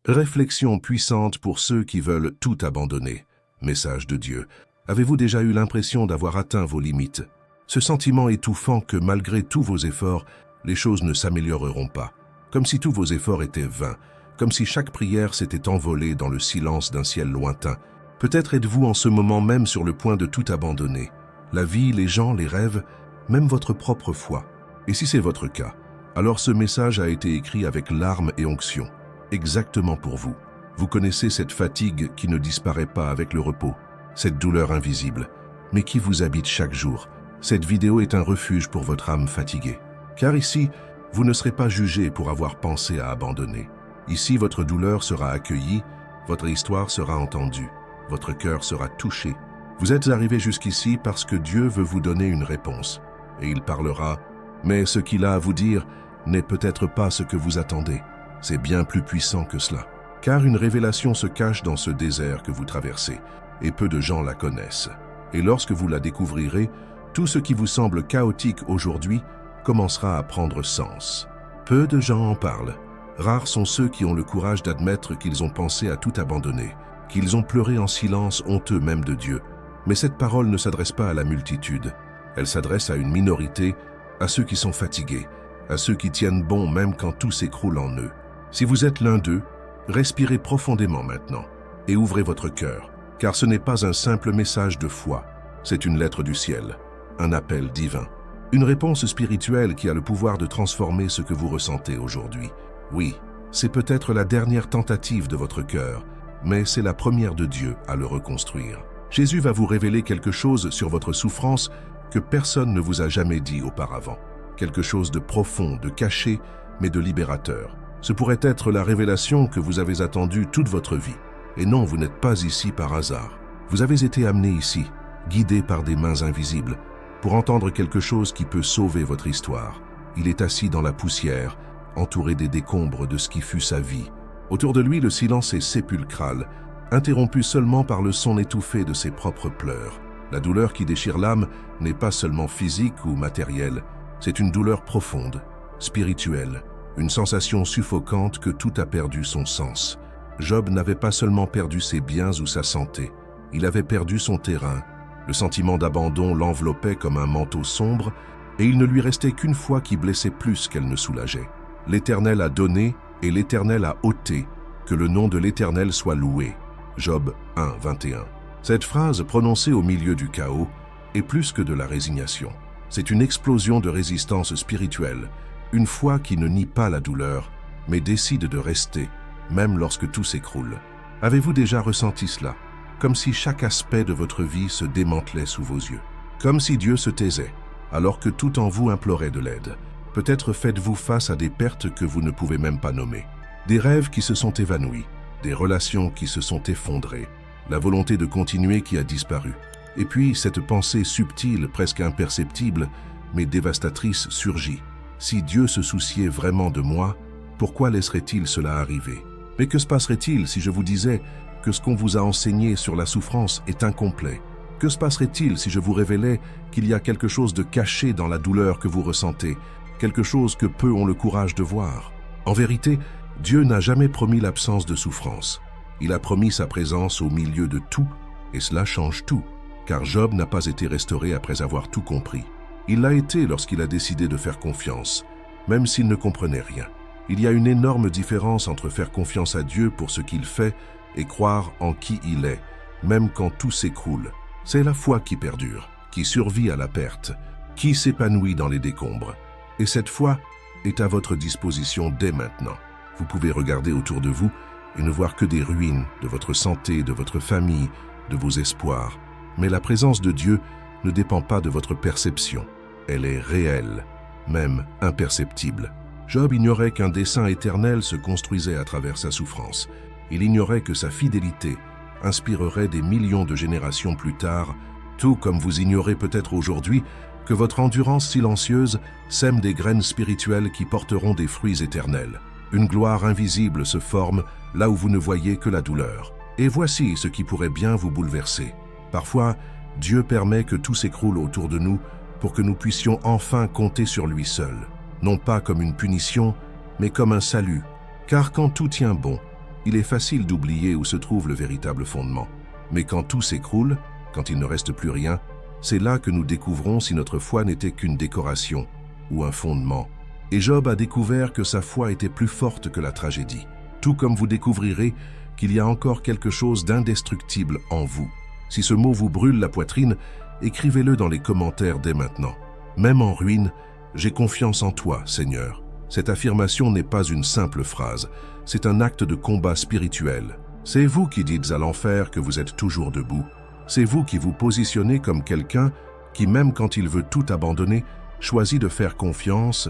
Réflexion puissante pour ceux qui veulent tout abandonner. Message de Dieu. Avez-vous déjà eu l'impression d'avoir atteint vos limites? Ce sentiment étouffant que malgré tous vos efforts, les choses ne s'amélioreront pas. Comme si tous vos efforts étaient vains. Comme si chaque prière s'était envolée dans le silence d'un ciel lointain. Peut-être êtes-vous en ce moment même sur le point de tout abandonner. La vie, les gens, les rêves, même votre propre foi. Et si c'est votre cas, alors ce message a été écrit avec larmes et onction. Exactement pour vous. Vous connaissez cette fatigue qui ne disparaît pas avec le repos, cette douleur invisible, mais qui vous habite chaque jour. Cette vidéo est un refuge pour votre âme fatiguée. Car ici, vous ne serez pas jugé pour avoir pensé à abandonner. Ici, votre douleur sera accueillie, votre histoire sera entendue, votre cœur sera touché. Vous êtes arrivé jusqu'ici parce que Dieu veut vous donner une réponse. Et il parlera, mais ce qu'il a à vous dire n'est peut-être pas ce que vous attendez. C'est bien plus puissant que cela. Car une révélation se cache dans ce désert que vous traversez, et peu de gens la connaissent. Et lorsque vous la découvrirez, tout ce qui vous semble chaotique aujourd'hui commencera à prendre sens. Peu de gens en parlent. Rares sont ceux qui ont le courage d'admettre qu'ils ont pensé à tout abandonner, qu'ils ont pleuré en silence honteux même de Dieu. Mais cette parole ne s'adresse pas à la multitude. Elle s'adresse à une minorité, à ceux qui sont fatigués, à ceux qui tiennent bon même quand tout s'écroule en eux. Si vous êtes l'un d'eux, respirez profondément maintenant et ouvrez votre cœur, car ce n'est pas un simple message de foi, c'est une lettre du ciel, un appel divin, une réponse spirituelle qui a le pouvoir de transformer ce que vous ressentez aujourd'hui. Oui, c'est peut-être la dernière tentative de votre cœur, mais c'est la première de Dieu à le reconstruire. Jésus va vous révéler quelque chose sur votre souffrance que personne ne vous a jamais dit auparavant. Quelque chose de profond, de caché, mais de libérateur. Ce pourrait être la révélation que vous avez attendue toute votre vie. Et non, vous n'êtes pas ici par hasard. Vous avez été amené ici, guidé par des mains invisibles, pour entendre quelque chose qui peut sauver votre histoire. Il est assis dans la poussière, entouré des décombres de ce qui fut sa vie. Autour de lui, le silence est sépulcral, interrompu seulement par le son étouffé de ses propres pleurs. La douleur qui déchire l'âme n'est pas seulement physique ou matérielle, c'est une douleur profonde, spirituelle, une sensation suffocante que tout a perdu son sens. Job n'avait pas seulement perdu ses biens ou sa santé, il avait perdu son terrain. Le sentiment d'abandon l'enveloppait comme un manteau sombre et il ne lui restait qu'une foi qui blessait plus qu'elle ne soulageait. L'Éternel a donné et l'Éternel a ôté, que le nom de l'Éternel soit loué. Job 1, 21. Cette phrase prononcée au milieu du chaos est plus que de la résignation. C'est une explosion de résistance spirituelle, une foi qui ne nie pas la douleur, mais décide de rester, même lorsque tout s'écroule. Avez-vous déjà ressenti cela? Comme si chaque aspect de votre vie se démantelait sous vos yeux. Comme si Dieu se taisait, alors que tout en vous implorait de l'aide. Peut-être faites-vous face à des pertes que vous ne pouvez même pas nommer. Des rêves qui se sont évanouis, des relations qui se sont effondrées, la volonté de continuer qui a disparu. Et puis, cette pensée subtile, presque imperceptible, mais dévastatrice surgit. Si Dieu se souciait vraiment de moi, pourquoi laisserait-il cela arriver? Mais que se passerait-il si je vous disais que ce qu'on vous a enseigné sur la souffrance est incomplet? Que se passerait-il si je vous révélais qu'il y a quelque chose de caché dans la douleur que vous ressentez, quelque chose que peu ont le courage de voir? En vérité, Dieu n'a jamais promis l'absence de souffrance. Il a promis sa présence au milieu de tout, et cela change tout, car Job n'a pas été restauré après avoir tout compris. Il l'a été lorsqu'il a décidé de faire confiance, même s'il ne comprenait rien. Il y a une énorme différence entre faire confiance à Dieu pour ce qu'il fait et croire en qui il est, même quand tout s'écroule. C'est la foi qui perdure, qui survit à la perte, qui s'épanouit dans les décombres. Et cette foi est à votre disposition dès maintenant. Vous pouvez regarder autour de vous et ne voir que des ruines de votre santé, de votre famille, de vos espoirs. Mais la présence de Dieu ne dépend pas de votre perception. Elle est réelle, même imperceptible. Job ignorait qu'un dessein éternel se construisait à travers sa souffrance. Il ignorait que sa fidélité inspirerait des millions de générations plus tard, tout comme vous ignorez peut-être aujourd'hui que votre endurance silencieuse sème des graines spirituelles qui porteront des fruits éternels. Une gloire invisible se forme là où vous ne voyez que la douleur. Et voici ce qui pourrait bien vous bouleverser. Parfois, Dieu permet que tout s'écroule autour de nous pour que nous puissions enfin compter sur lui seul. Non pas comme une punition, mais comme un salut. Car quand tout tient bon, Il est facile d'oublier où se trouve le véritable fondement. Mais quand tout s'écroule, quand il ne reste plus rien, c'est là que nous découvrons si notre foi n'était qu'une décoration ou un fondement. Et Job a découvert que sa foi était plus forte que la tragédie. Tout comme vous découvrirez qu'il y a encore quelque chose d'indestructible en vous. Si ce mot vous brûle la poitrine, écrivez-le dans les commentaires dès maintenant. Même en ruine, j'ai confiance en toi, Seigneur. Cette affirmation n'est pas une simple phrase, c'est un acte de combat spirituel. C'est vous qui dites à l'enfer que vous êtes toujours debout. C'est vous qui vous positionnez comme quelqu'un qui, même quand il veut tout abandonner, choisit de faire confiance,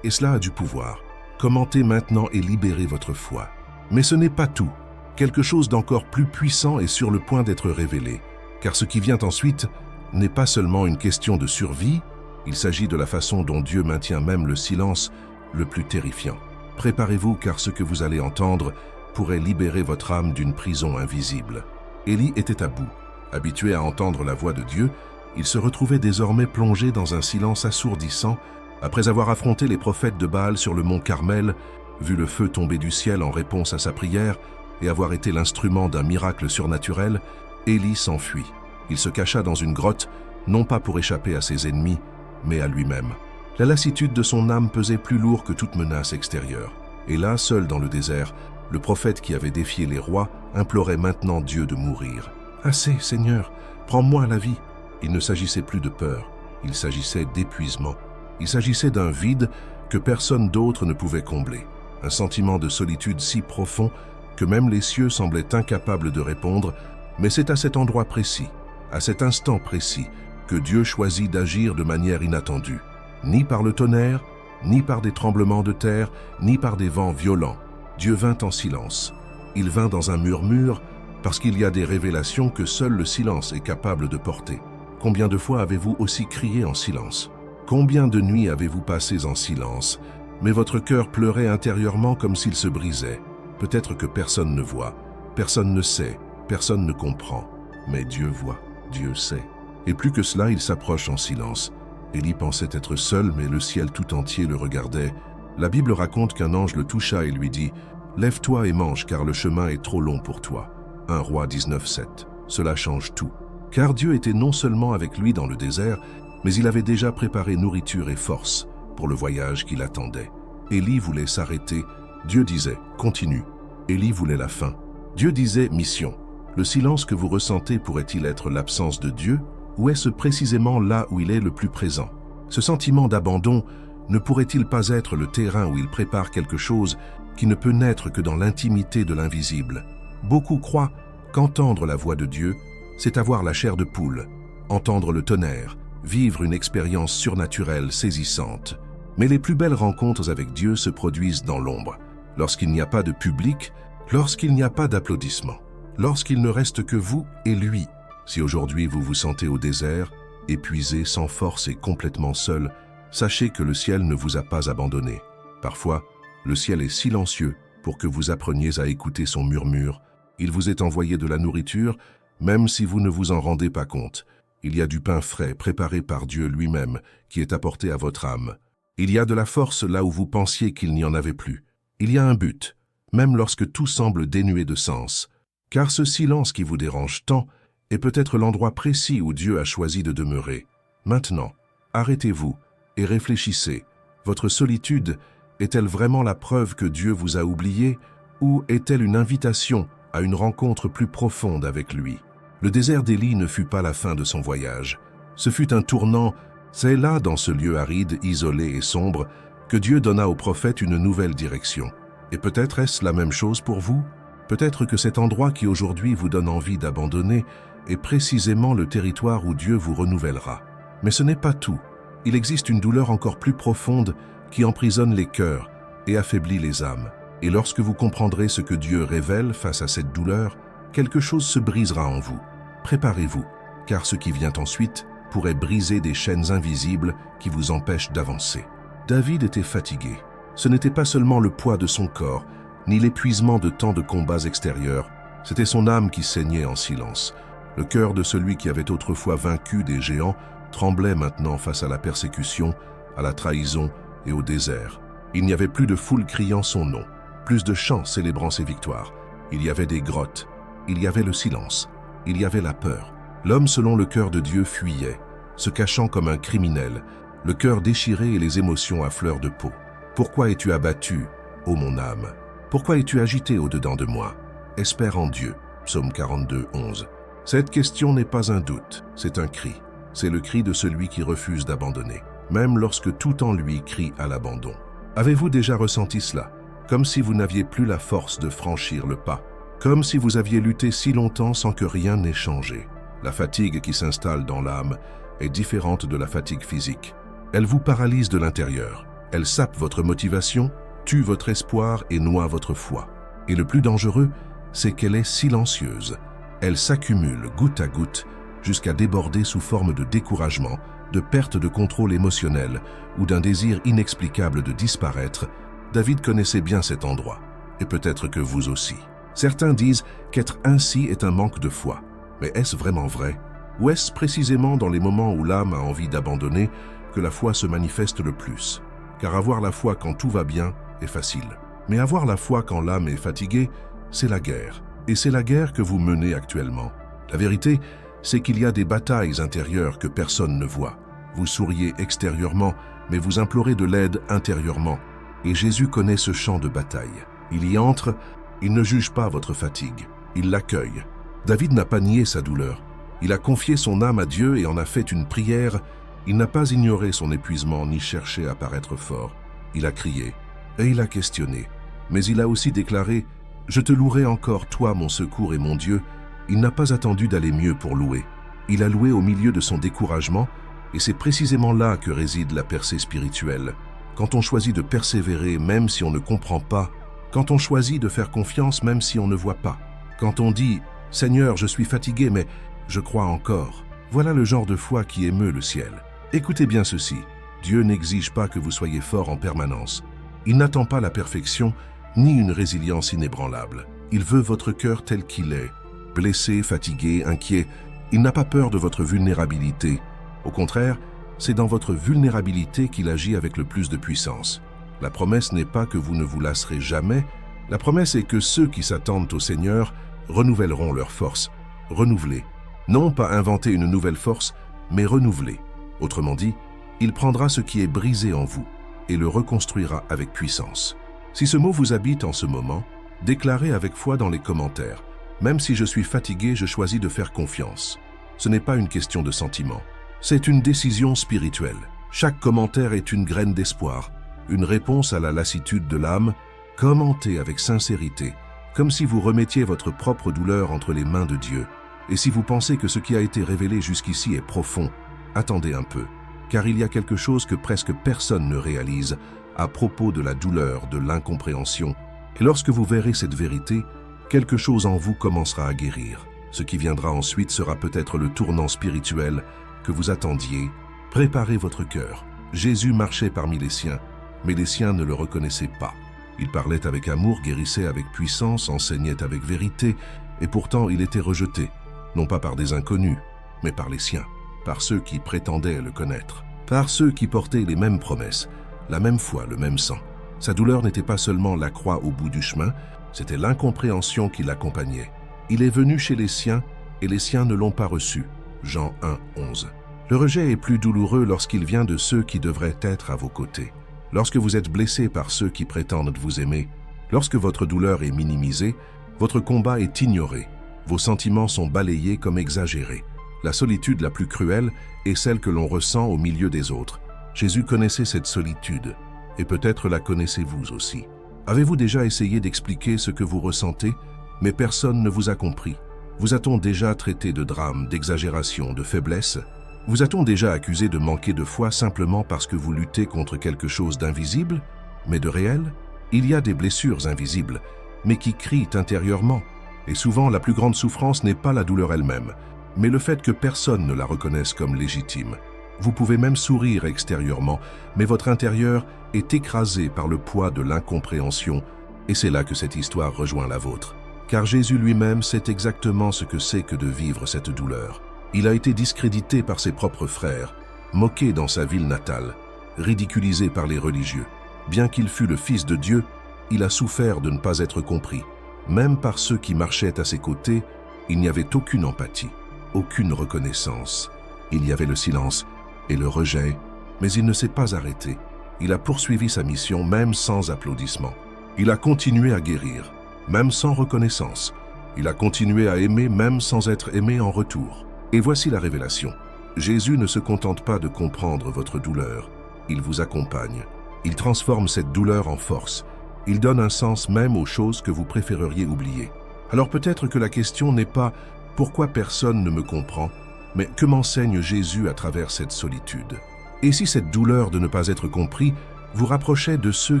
et cela a du pouvoir. Commentez maintenant et libérez votre foi. Mais ce n'est pas tout. Quelque chose d'encore plus puissant est sur le point d'être révélé, car ce qui vient ensuite n'est pas seulement une question de survie, il s'agit de la façon dont Dieu maintient même le silence le plus terrifiant. Préparez-vous, car ce que vous allez entendre pourrait libérer votre âme d'une prison invisible. Élie était à bout. Habitué à entendre la voix de Dieu, il se retrouvait désormais plongé dans un silence assourdissant après avoir affronté les prophètes de Baal sur le mont Carmel, vu le feu tomber du ciel en réponse à sa prière et avoir été l'instrument d'un miracle surnaturel. Élie s'enfuit. Il se cacha dans une grotte, non pas pour échapper à ses ennemis, mais à lui-même. La lassitude de son âme pesait plus lourd que toute menace extérieure. Et là, seul dans le désert, le prophète qui avait défié les rois implorait maintenant Dieu de mourir. « Assez, Seigneur, prends-moi à la vie !» Il ne s'agissait plus de peur, il s'agissait d'épuisement. Il s'agissait d'un vide que personne d'autre ne pouvait combler. Un sentiment de solitude si profond que même les cieux semblaient incapables de répondre, mais c'est à cet endroit précis, à cet instant précis, que Dieu choisit d'agir de manière inattendue. Ni par le tonnerre, ni par des tremblements de terre, ni par des vents violents. Dieu vint en silence. Il vint dans un murmure, parce qu'il y a des révélations que seul le silence est capable de porter. Combien de fois avez-vous aussi crié en silence? Combien de nuits avez-vous passées en silence, mais votre cœur pleurait intérieurement comme s'il se brisait? Peut-être que personne ne voit, personne ne sait, personne ne comprend, mais Dieu voit, Dieu sait. Et plus que cela, il s'approche en silence. Élie pensait être seul, mais le ciel tout entier le regardait. La Bible raconte qu'un ange le toucha et lui dit « Lève-toi et mange, car le chemin est trop long pour toi. » 1 Roi 19:7. Cela change tout. Car Dieu était non seulement avec lui dans le désert, mais il avait déjà préparé nourriture et force pour le voyage qui l'attendait. Élie voulait s'arrêter. Dieu disait « Continue ». Élie voulait la fin. Dieu disait « Mission ». Le silence que vous ressentez pourrait-il être l'absence de Dieu, ou est-ce précisément là où il est le plus présent? Ce sentiment d'abandon ne pourrait-il pas être le terrain où il prépare quelque chose qui ne peut naître que dans l'intimité de l'invisible? Beaucoup croient qu'entendre la voix de Dieu, c'est avoir la chair de poule, entendre le tonnerre, vivre une expérience surnaturelle saisissante. Mais les plus belles rencontres avec Dieu se produisent dans l'ombre, lorsqu'il n'y a pas de public, lorsqu'il n'y a pas d'applaudissements, lorsqu'il ne reste que vous et lui. Si aujourd'hui vous vous sentez au désert, épuisé, sans force et complètement seul, sachez que le ciel ne vous a pas abandonné. Parfois, le ciel est silencieux pour que vous appreniez à écouter son murmure. Il vous est envoyé de la nourriture, même si vous ne vous en rendez pas compte. Il y a du pain frais préparé par Dieu lui-même qui est apporté à votre âme. Il y a de la force là où vous pensiez qu'il n'y en avait plus. Il y a un but, même lorsque tout semble dénué de sens. Car ce silence qui vous dérange tant est peut-être l'endroit précis où Dieu a choisi de demeurer. Maintenant, arrêtez-vous et réfléchissez. Votre solitude est-elle vraiment la preuve que Dieu vous a oublié, ou est-elle une invitation à une rencontre plus profonde avec lui? Le désert d'Élie ne fut pas la fin de son voyage. Ce fut un tournant. C'est là, dans ce lieu aride, isolé et sombre, que Dieu donna au prophète une nouvelle direction. Et peut-être est-ce la même chose pour vous? Peut-être que cet endroit qui aujourd'hui vous donne envie d'abandonner est précisément le territoire où Dieu vous renouvellera. Mais ce n'est pas tout. Il existe une douleur encore plus profonde qui emprisonne les cœurs et affaiblit les âmes. Et lorsque vous comprendrez ce que Dieu révèle face à cette douleur, quelque chose se brisera en vous. Préparez-vous, car ce qui vient ensuite pourrait briser des chaînes invisibles qui vous empêchent d'avancer. David était fatigué. Ce n'était pas seulement le poids de son corps, ni l'épuisement de tant de combats extérieurs, c'était son âme qui saignait en silence. Le cœur de celui qui avait autrefois vaincu des géants tremblait maintenant face à la persécution, à la trahison et au désert. Il n'y avait plus de foule criant son nom, plus de chants célébrant ses victoires. Il y avait des grottes, il y avait le silence, il y avait la peur. L'homme selon le cœur de Dieu fuyait, se cachant comme un criminel, le cœur déchiré et les émotions à fleur de peau. Pourquoi es-tu abattu, ô mon âme? Pourquoi es-tu agité au-dedans de moi? Espère en Dieu. Psaume 42, 11. Cette question n'est pas un doute, c'est un cri. C'est le cri de celui qui refuse d'abandonner, même lorsque tout en lui crie à l'abandon. Avez-vous déjà ressenti cela? Comme si vous n'aviez plus la force de franchir le pas. Comme si vous aviez lutté si longtemps sans que rien n'ait changé. La fatigue qui s'installe dans l'âme est différente de la fatigue physique. Elle vous paralyse de l'intérieur. Elle sape votre motivation, tue votre espoir et noie votre foi. Et le plus dangereux, c'est qu'elle est silencieuse. Elle s'accumule goutte à goutte jusqu'à déborder sous forme de découragement, de perte de contrôle émotionnel ou d'un désir inexplicable de disparaître. David connaissait bien cet endroit, et peut-être que vous aussi. Certains disent qu'être ainsi est un manque de foi. Mais est-ce vraiment vrai? Ou est-ce précisément dans les moments où l'âme a envie d'abandonner que la foi se manifeste le plus? Car avoir la foi quand tout va bien est facile. Mais avoir la foi quand l'âme est fatiguée, c'est la guerre. Et c'est la guerre que vous menez actuellement. La vérité, c'est qu'il y a des batailles intérieures que personne ne voit. Vous souriez extérieurement, mais vous implorez de l'aide intérieurement. Et Jésus connaît ce champ de bataille. Il y entre, il ne juge pas votre fatigue, il l'accueille. David n'a pas nié sa douleur. Il a confié son âme à Dieu et en a fait une prière. Il n'a pas ignoré son épuisement ni cherché à paraître fort. Il a crié et il a questionné. Mais il a aussi déclaré « Je te louerai encore, toi, mon secours et mon Dieu ». Il n'a pas attendu d'aller mieux pour louer. Il a loué au milieu de son découragement et c'est précisément là que réside la percée spirituelle. Quand on choisit de persévérer même si on ne comprend pas, quand on choisit de faire confiance même si on ne voit pas, quand on dit « Seigneur, je suis fatigué, mais je crois encore », voilà le genre de foi qui émeut le ciel. Écoutez bien ceci, Dieu n'exige pas que vous soyez fort en permanence. Il n'attend pas la perfection, ni une résilience inébranlable. Il veut votre cœur tel qu'il est, blessé, fatigué, inquiet. Il n'a pas peur de votre vulnérabilité. Au contraire, c'est dans votre vulnérabilité qu'il agit avec le plus de puissance. La promesse n'est pas que vous ne vous lasserez jamais, la promesse est que ceux qui s'attendent au Seigneur renouvelleront leur force. Renouveler. Non pas inventer une nouvelle force, mais renouveler. Autrement dit, il prendra ce qui est brisé en vous et le reconstruira avec puissance. Si ce mot vous habite en ce moment, déclarez avec foi dans les commentaires. Même si je suis fatigué, je choisis de faire confiance. Ce n'est pas une question de sentiment. C'est une décision spirituelle. Chaque commentaire est une graine d'espoir, une réponse à la lassitude de l'âme. Commentez avec sincérité, comme si vous remettiez votre propre douleur entre les mains de Dieu. Et si vous pensez que ce qui a été révélé jusqu'ici est profond, attendez un peu, car il y a quelque chose que presque personne ne réalise à propos de la douleur, de l'incompréhension. Et lorsque vous verrez cette vérité, quelque chose en vous commencera à guérir. Ce qui viendra ensuite sera peut-être le tournant spirituel que vous attendiez. Préparez votre cœur. Jésus marchait parmi les siens, mais les siens ne le reconnaissaient pas. Il parlait avec amour, guérissait avec puissance, enseignait avec vérité, et pourtant il était rejeté, non pas par des inconnus, mais par les siens, par ceux qui prétendaient le connaître, par ceux qui portaient les mêmes promesses, la même foi, le même sang. Sa douleur n'était pas seulement la croix au bout du chemin, c'était l'incompréhension qui l'accompagnait. Il est venu chez les siens, et les siens ne l'ont pas reçu. Jean 1, 11. Le rejet est plus douloureux lorsqu'il vient de ceux qui devraient être à vos côtés. Lorsque vous êtes blessé par ceux qui prétendent vous aimer, lorsque votre douleur est minimisée, votre combat est ignoré, vos sentiments sont balayés comme exagérés. La solitude la plus cruelle est celle que l'on ressent au milieu des autres. Jésus connaissait cette solitude, et peut-être la connaissez-vous aussi. Avez-vous déjà essayé d'expliquer ce que vous ressentez, mais personne ne vous a compris? Vous a-t-on déjà traité de drame, d'exagération, de faiblesse? Vous a-t-on déjà accusé de manquer de foi simplement parce que vous luttez contre quelque chose d'invisible, mais de réel? Il y a des blessures invisibles, mais qui crient intérieurement. Et souvent, la plus grande souffrance n'est pas la douleur elle-même, mais le fait que personne ne la reconnaisse comme légitime. Vous pouvez même sourire extérieurement, mais votre intérieur est écrasé par le poids de l'incompréhension, et c'est là que cette histoire rejoint la vôtre. Car Jésus lui-même sait exactement ce que c'est que de vivre cette douleur. Il a été discrédité par ses propres frères, moqué dans sa ville natale, ridiculisé par les religieux. Bien qu'il fût le Fils de Dieu, il a souffert de ne pas être compris. Même par ceux qui marchaient à ses côtés, il n'y avait aucune empathie, aucune reconnaissance. Il y avait le silence et le rejet, mais il ne s'est pas arrêté. Il a poursuivi sa mission même sans applaudissements. Il a continué à guérir, même sans reconnaissance. Il a continué à aimer même sans être aimé en retour. Et voici la révélation. Jésus ne se contente pas de comprendre votre douleur, il vous accompagne. Il transforme cette douleur en force. Il donne un sens même aux choses que vous préféreriez oublier. Alors peut-être que la question n'est pas « pourquoi personne ne me comprend ?», mais « que m'enseigne Jésus à travers cette solitude ?» Et si cette douleur de ne pas être compris vous rapprochait de ceux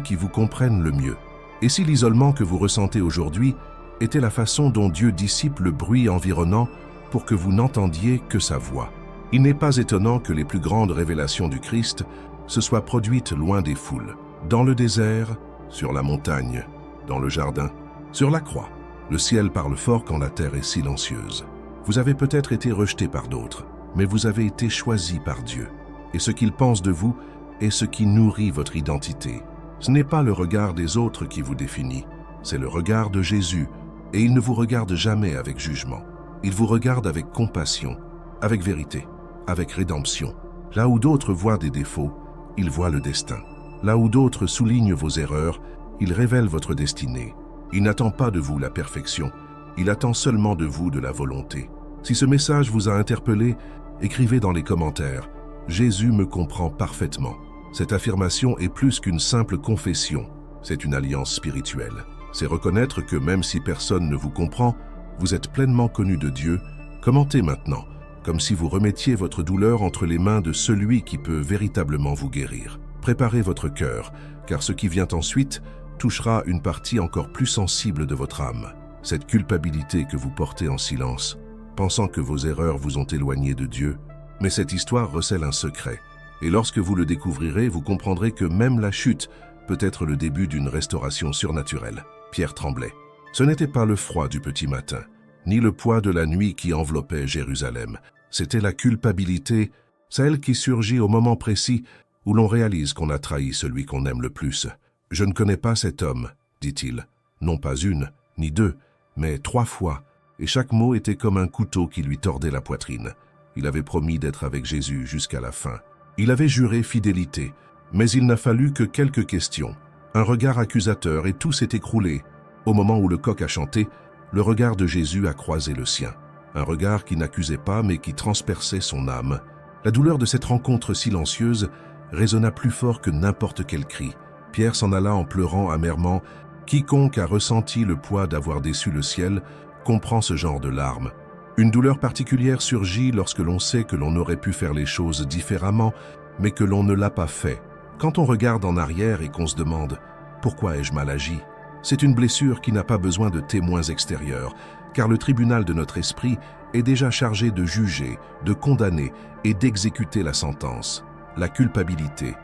qui vous comprennent le mieux? Et si l'isolement que vous ressentez aujourd'hui était la façon dont Dieu dissipe le bruit environnant pour que vous n'entendiez que sa voix? Il n'est pas étonnant que les plus grandes révélations du Christ se soient produites loin des foules, dans le désert, sur la montagne, dans le jardin, sur la croix. Le ciel parle fort quand la terre est silencieuse. Vous avez peut-être été rejeté par d'autres, mais vous avez été choisi par Dieu. Et ce qu'il pense de vous est ce qui nourrit votre identité. Ce n'est pas le regard des autres qui vous définit, c'est le regard de Jésus, et il ne vous regarde jamais avec jugement. Il vous regarde avec compassion, avec vérité, avec rédemption. Là où d'autres voient des défauts, il voit le destin. Là où d'autres soulignent vos erreurs, il révèle votre destinée. Il n'attend pas de vous la perfection, il attend seulement de vous de la volonté. Si ce message vous a interpellé, écrivez dans les commentaires « Jésus me comprend parfaitement ». Cette affirmation est plus qu'une simple confession, c'est une alliance spirituelle. C'est reconnaître que même si personne ne vous comprend, vous êtes pleinement connu de Dieu. Commentez maintenant, comme si vous remettiez votre douleur entre les mains de celui qui peut véritablement vous guérir. Préparez votre cœur, car ce qui vient ensuite touchera une partie encore plus sensible de votre âme. Cette culpabilité que vous portez en silence, pensant que vos erreurs vous ont éloigné de Dieu. Mais cette histoire recèle un secret. Et lorsque vous le découvrirez, vous comprendrez que même la chute peut être le début d'une restauration surnaturelle. Pierre tremblait. Ce n'était pas le froid du petit matin, ni le poids de la nuit qui enveloppait Jérusalem. C'était la culpabilité, celle qui surgit au moment précis où l'on réalise qu'on a trahi celui qu'on aime le plus. « Je ne connais pas cet homme », dit-il. Non pas une, ni deux, mais 3 fois, et chaque mot était comme un couteau qui lui tordait la poitrine. Il avait promis d'être avec Jésus jusqu'à la fin. Il avait juré fidélité, mais il n'a fallu que quelques questions. Un regard accusateur et tout s'est écroulé. Au moment où le coq a chanté, le regard de Jésus a croisé le sien. Un regard qui n'accusait pas mais qui transperçait son âme. La douleur de cette rencontre silencieuse résonna plus fort que n'importe quel cri. Pierre s'en alla en pleurant amèrement. Quiconque a ressenti le poids d'avoir déçu le ciel comprend ce genre de larmes. Une douleur particulière surgit lorsque l'on sait que l'on aurait pu faire les choses différemment, mais que l'on ne l'a pas fait. Quand on regarde en arrière et qu'on se demande « Pourquoi ai-je mal agi ?» C'est une blessure qui n'a pas besoin de témoins extérieurs, car le tribunal de notre esprit est déjà chargé de juger, de condamner et d'exécuter la sentence. La culpabilité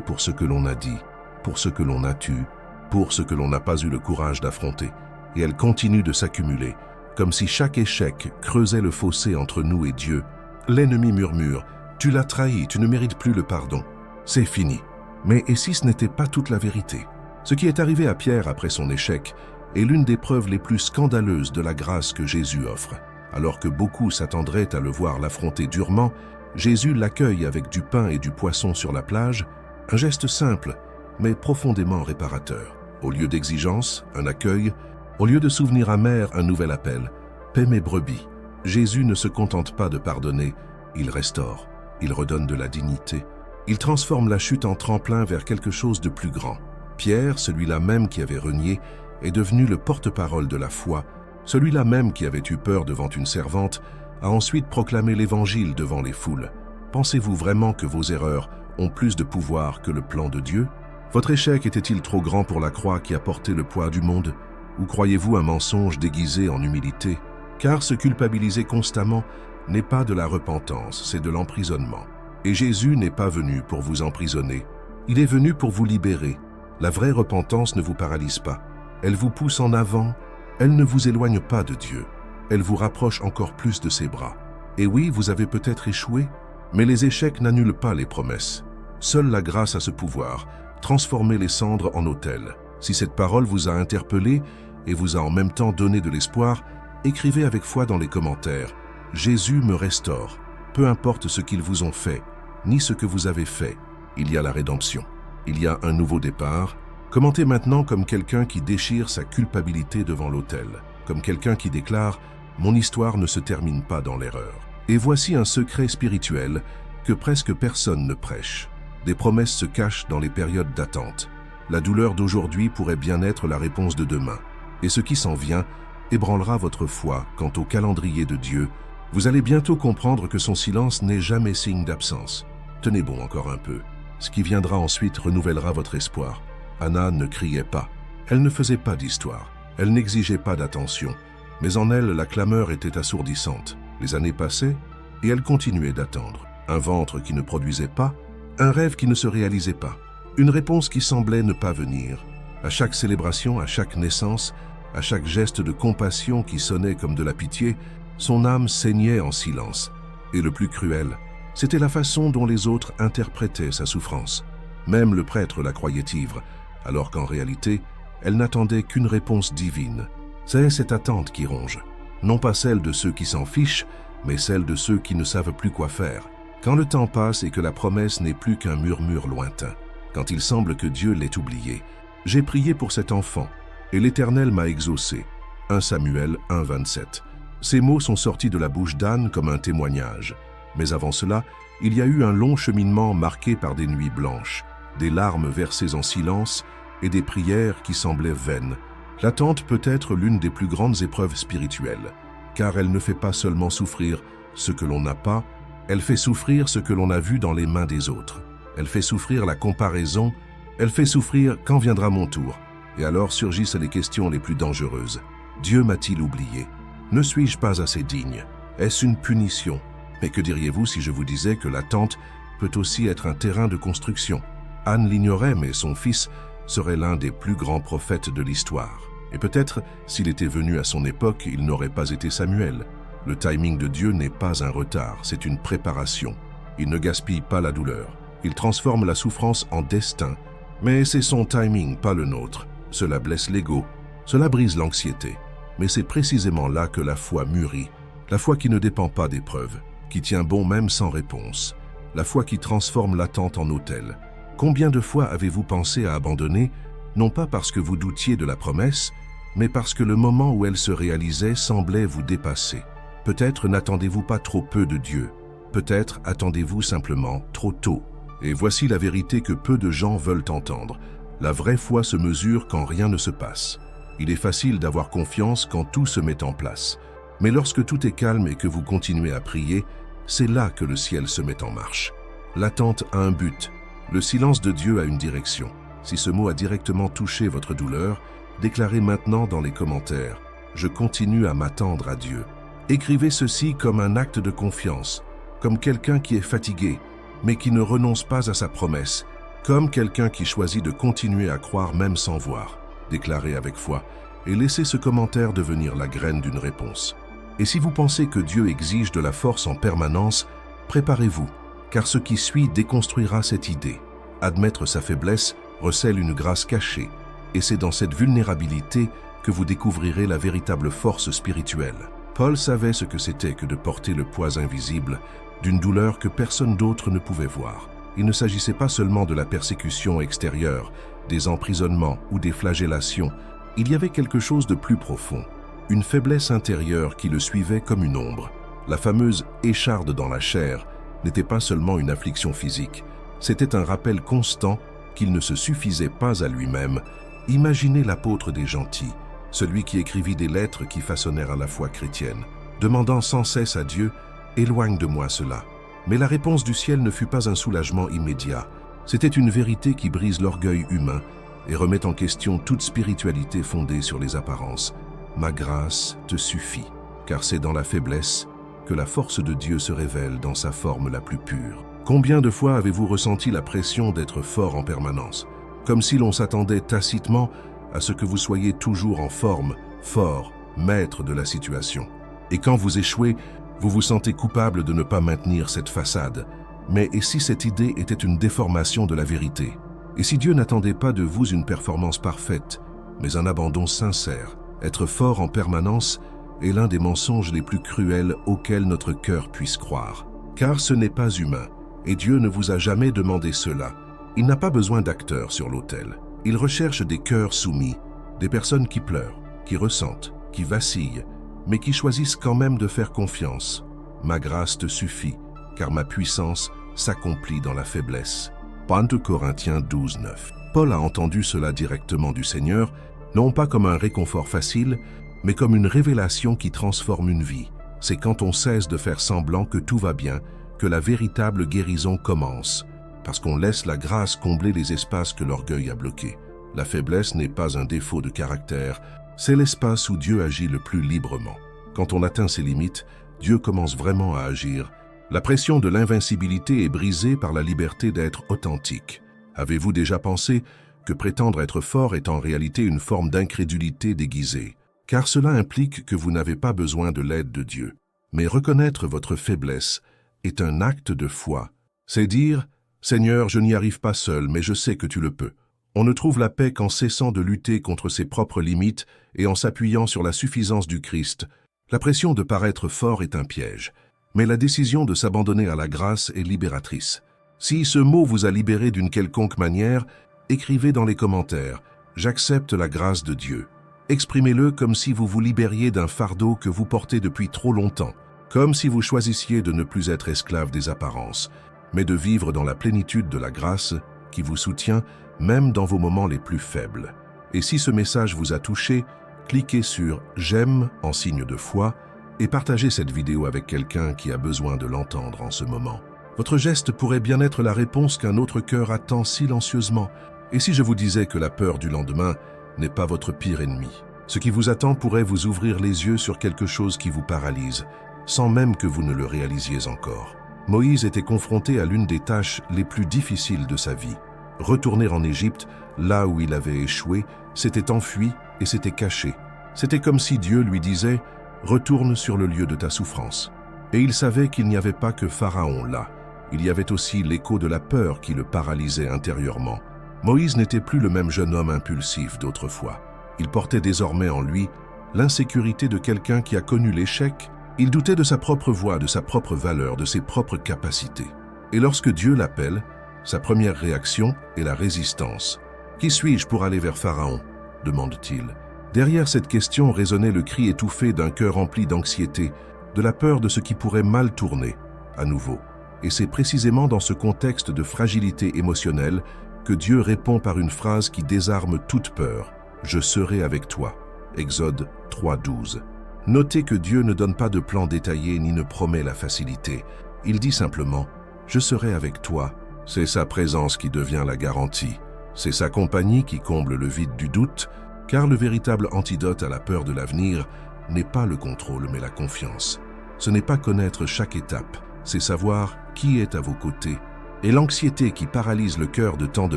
pour ce que l'on a dit, pour ce que l'on a tué, pour ce que l'on n'a pas eu le courage d'affronter. Et elle continue de s'accumuler, comme si chaque échec creusait le fossé entre nous et Dieu. L'ennemi murmure « Tu l'as trahi, tu ne mérites plus le pardon. » C'est fini. Mais et si ce n'était pas toute la vérité? Ce qui est arrivé à Pierre après son échec est l'une des preuves les plus scandaleuses de la grâce que Jésus offre. Alors que beaucoup s'attendraient à le voir l'affronter durement, Jésus l'accueille avec du pain et du poisson sur la plage, un geste simple, mais profondément réparateur. Au lieu d'exigence, un accueil. Au lieu de souvenirs amers, un nouvel appel. Paix mes brebis. Jésus ne se contente pas de pardonner, il restaure, il redonne de la dignité. Il transforme la chute en tremplin vers quelque chose de plus grand. Pierre, celui-là même qui avait renié, est devenu le porte-parole de la foi. Celui-là même qui avait eu peur devant une servante, a ensuite proclamé l'évangile devant les foules. Pensez-vous vraiment que vos erreurs ont plus de pouvoir que le plan de Dieu? Votre échec était-il trop grand pour la croix qui a porté le poids du monde? Ou croyez-vous un mensonge déguisé en humilité? Car se culpabiliser constamment n'est pas de la repentance, c'est de l'emprisonnement. Et Jésus n'est pas venu pour vous emprisonner, il est venu pour vous libérer. La vraie repentance ne vous paralyse pas, elle vous pousse en avant, elle ne vous éloigne pas de Dieu, elle vous rapproche encore plus de ses bras. Et oui, vous avez peut-être échoué, mais les échecs n'annulent pas les promesses. Seule la grâce a ce pouvoir, transformer les cendres en autel. Si cette parole vous a interpellé, et vous a en même temps donné de l'espoir, écrivez avec foi dans les commentaires « Jésus me restaure ». Peu importe ce qu'ils vous ont fait, ni ce que vous avez fait, il y a la rédemption. Il y a un nouveau départ. Commentez maintenant comme quelqu'un qui déchire sa culpabilité devant l'autel, comme quelqu'un qui déclare « Mon histoire ne se termine pas dans l'erreur ». Et voici un secret spirituel que presque personne ne prêche. Des promesses se cachent dans les périodes d'attente. La douleur d'aujourd'hui pourrait bien être la réponse de demain. Et ce qui s'en vient ébranlera votre foi quant au calendrier de Dieu. Vous allez bientôt comprendre que son silence n'est jamais signe d'absence. Tenez bon encore un peu. Ce qui viendra ensuite renouvellera votre espoir. Anna ne criait pas. Elle ne faisait pas d'histoire. Elle n'exigeait pas d'attention. Mais en elle, la clameur était assourdissante. Les années passaient et elle continuait d'attendre. Un ventre qui ne produisait pas, un rêve qui ne se réalisait pas, une réponse qui semblait ne pas venir. À chaque célébration, à chaque naissance, à chaque geste de compassion qui sonnait comme de la pitié, son âme saignait en silence. Et le plus cruel, c'était la façon dont les autres interprétaient sa souffrance. Même le prêtre la croyait ivre, alors qu'en réalité, elle n'attendait qu'une réponse divine. C'est cette attente qui ronge, non pas celle de ceux qui s'en fichent, mais celle de ceux qui ne savent plus quoi faire. Quand le temps passe et que la promesse n'est plus qu'un murmure lointain, quand il semble que Dieu l'ait oublié, j'ai prié pour cet enfant, et l'Éternel m'a exaucé. 1 Samuel 1, 27. Ces mots sont sortis de la bouche d'Anne comme un témoignage. Mais avant cela, il y a eu un long cheminement marqué par des nuits blanches, des larmes versées en silence et des prières qui semblaient vaines. L'attente peut être l'une des plus grandes épreuves spirituelles, car elle ne fait pas seulement souffrir ce que l'on n'a pas, elle fait souffrir ce que l'on a vu dans les mains des autres. Elle fait souffrir la comparaison, elle fait souffrir quand viendra mon tour. Et alors surgissent les questions les plus dangereuses. Dieu m'a-t-il oublié? Ne suis-je pas assez digne? Est-ce une punition? Mais que diriez-vous si je vous disais que l'attente peut aussi être un terrain de construction? Anne l'ignorait, mais son fils serait l'un des plus grands prophètes de l'histoire. Et peut-être, s'il était venu à son époque, il n'aurait pas été Samuel. Le timing de Dieu n'est pas un retard, c'est une préparation. Il ne gaspille pas la douleur. Il transforme la souffrance en destin. Mais c'est son timing, pas le nôtre. Cela blesse l'ego, cela brise l'anxiété. Mais c'est précisément là que la foi mûrit. La foi qui ne dépend pas d'épreuves, qui tient bon même sans réponse. La foi qui transforme l'attente en autel. Combien de fois avez-vous pensé à abandonner, non pas parce que vous doutiez de la promesse, mais parce que le moment où elle se réalisait semblait vous dépasser? Peut-être n'attendez-vous pas trop peu de Dieu. Peut-être attendez-vous simplement trop tôt. Et voici la vérité que peu de gens veulent entendre. La vraie foi se mesure quand rien ne se passe. Il est facile d'avoir confiance quand tout se met en place. Mais lorsque tout est calme et que vous continuez à prier, c'est là que le ciel se met en marche. L'attente a un but. Le silence de Dieu a une direction. Si ce mot a directement touché votre douleur, déclarez maintenant dans les commentaires « Je continue à m'attendre à Dieu ». Écrivez ceci comme un acte de confiance, comme quelqu'un qui est fatigué, mais qui ne renonce pas à sa promesse, comme quelqu'un qui choisit de continuer à croire même sans voir. Déclarez avec foi et laissez ce commentaire devenir la graine d'une réponse. Et si vous pensez que Dieu exige de la force en permanence, préparez-vous, car ce qui suit déconstruira cette idée. Admettre sa faiblesse recèle une grâce cachée, et c'est dans cette vulnérabilité que vous découvrirez la véritable force spirituelle. Paul savait ce que c'était que de porter le poids invisible d'une douleur que personne d'autre ne pouvait voir. Il ne s'agissait pas seulement de la persécution extérieure, des emprisonnements ou des flagellations. Il y avait quelque chose de plus profond, une faiblesse intérieure qui le suivait comme une ombre. La fameuse écharde dans la chair n'était pas seulement une affliction physique, c'était un rappel constant qu'il ne se suffisait pas à lui-même. Imaginez l'apôtre des gentils, celui qui écrivit des lettres qui façonnèrent la foi chrétienne, demandant sans cesse à Dieu « Éloigne de moi cela ». Mais la réponse du ciel ne fut pas un soulagement immédiat. C'était une vérité qui brise l'orgueil humain et remet en question toute spiritualité fondée sur les apparences. « Ma grâce te suffit, car c'est dans la faiblesse que la force de Dieu se révèle dans sa forme la plus pure. » Combien de fois avez-vous ressenti la pression d'être fort en permanence, comme si l'on s'attendait tacitement à ce que vous soyez toujours en forme, fort, maître de la situation. Et quand vous échouez, vous vous sentez coupable de ne pas maintenir cette façade. Mais et si cette idée était une déformation de la vérité? Et si Dieu n'attendait pas de vous une performance parfaite, mais un abandon sincère, Être fort en permanence est l'un des mensonges les plus cruels auxquels notre cœur puisse croire. Car ce n'est pas humain, et Dieu ne vous a jamais demandé cela. Il n'a pas besoin d'acteurs sur l'autel. Il recherche des cœurs soumis, des personnes qui pleurent, qui ressentent, qui vacillent, mais qui choisissent quand même de faire confiance. Ma grâce te suffit, car ma puissance s'accomplit dans la faiblesse. 2 Corinthiens 12, 9. Paul a entendu cela directement du Seigneur, non pas comme un réconfort facile, mais comme une révélation qui transforme une vie. C'est quand on cesse de faire semblant que tout va bien, que la véritable guérison commence, parce qu'on laisse la grâce combler les espaces que l'orgueil a bloqués. La faiblesse n'est pas un défaut de caractère, c'est l'espace où Dieu agit le plus librement. Quand on atteint ses limites, Dieu commence vraiment à agir. La pression de l'invincibilité est brisée par la liberté d'être authentique. Avez-vous déjà pensé que prétendre être fort est en réalité une forme d'incrédulité déguisée? Car cela implique que vous n'avez pas besoin de l'aide de Dieu. Mais reconnaître votre faiblesse est un acte de foi. C'est dire « Seigneur, je n'y arrive pas seul, mais je sais que tu le peux ». On ne trouve la paix qu'en cessant de lutter contre ses propres limites et en s'appuyant sur la suffisance du Christ. La pression de paraître fort est un piège, mais la décision de s'abandonner à la grâce est libératrice. Si ce mot vous a libéré d'une quelconque manière, écrivez dans les commentaires « J'accepte la grâce de Dieu ». Exprimez-le comme si vous vous libériez d'un fardeau que vous portez depuis trop longtemps, comme si vous choisissiez de ne plus être esclave des apparences, mais de vivre dans la plénitude de la grâce qui vous soutient même dans vos moments les plus faibles. Et si ce message vous a touché, cliquez sur « J'aime » en signe de foi et partagez cette vidéo avec quelqu'un qui a besoin de l'entendre en ce moment. Votre geste pourrait bien être la réponse qu'un autre cœur attend silencieusement. Et si je vous disais que la peur du lendemain n'est pas votre pire ennemi? Ce qui vous attend pourrait vous ouvrir les yeux sur quelque chose qui vous paralyse, sans même que vous ne le réalisiez encore. Moïse était confronté à l'une des tâches les plus difficiles de sa vie. Retourner en Égypte, là où il avait échoué, s'était enfui et s'était caché. C'était comme si Dieu lui disait « Retourne sur le lieu de ta souffrance ». Et il savait qu'il n'y avait pas que Pharaon là. Il y avait aussi l'écho de la peur qui le paralysait intérieurement. Moïse n'était plus le même jeune homme impulsif d'autrefois. Il portait désormais en lui l'insécurité de quelqu'un qui a connu l'échec. Il doutait de sa propre voix, de sa propre valeur, de ses propres capacités. Et lorsque Dieu l'appelle, sa première réaction est la résistance. « Qui suis-je pour aller vers Pharaon ?» demande-t-il. Derrière cette question résonnait le cri étouffé d'un cœur rempli d'anxiété, de la peur de ce qui pourrait mal tourner, à nouveau. Et c'est précisément dans ce contexte de fragilité émotionnelle que Dieu répond par une phrase qui désarme toute peur. « Je serai avec toi » Exode 3:12. Notez que Dieu ne donne pas de plan détaillé ni ne promet la facilité. Il dit simplement « Je serai avec toi ». C'est sa présence qui devient la garantie. C'est sa compagnie qui comble le vide du doute, car le véritable antidote à la peur de l'avenir n'est pas le contrôle mais la confiance. Ce n'est pas connaître chaque étape, c'est savoir qui est à vos côtés. Et l'anxiété qui paralyse le cœur de tant de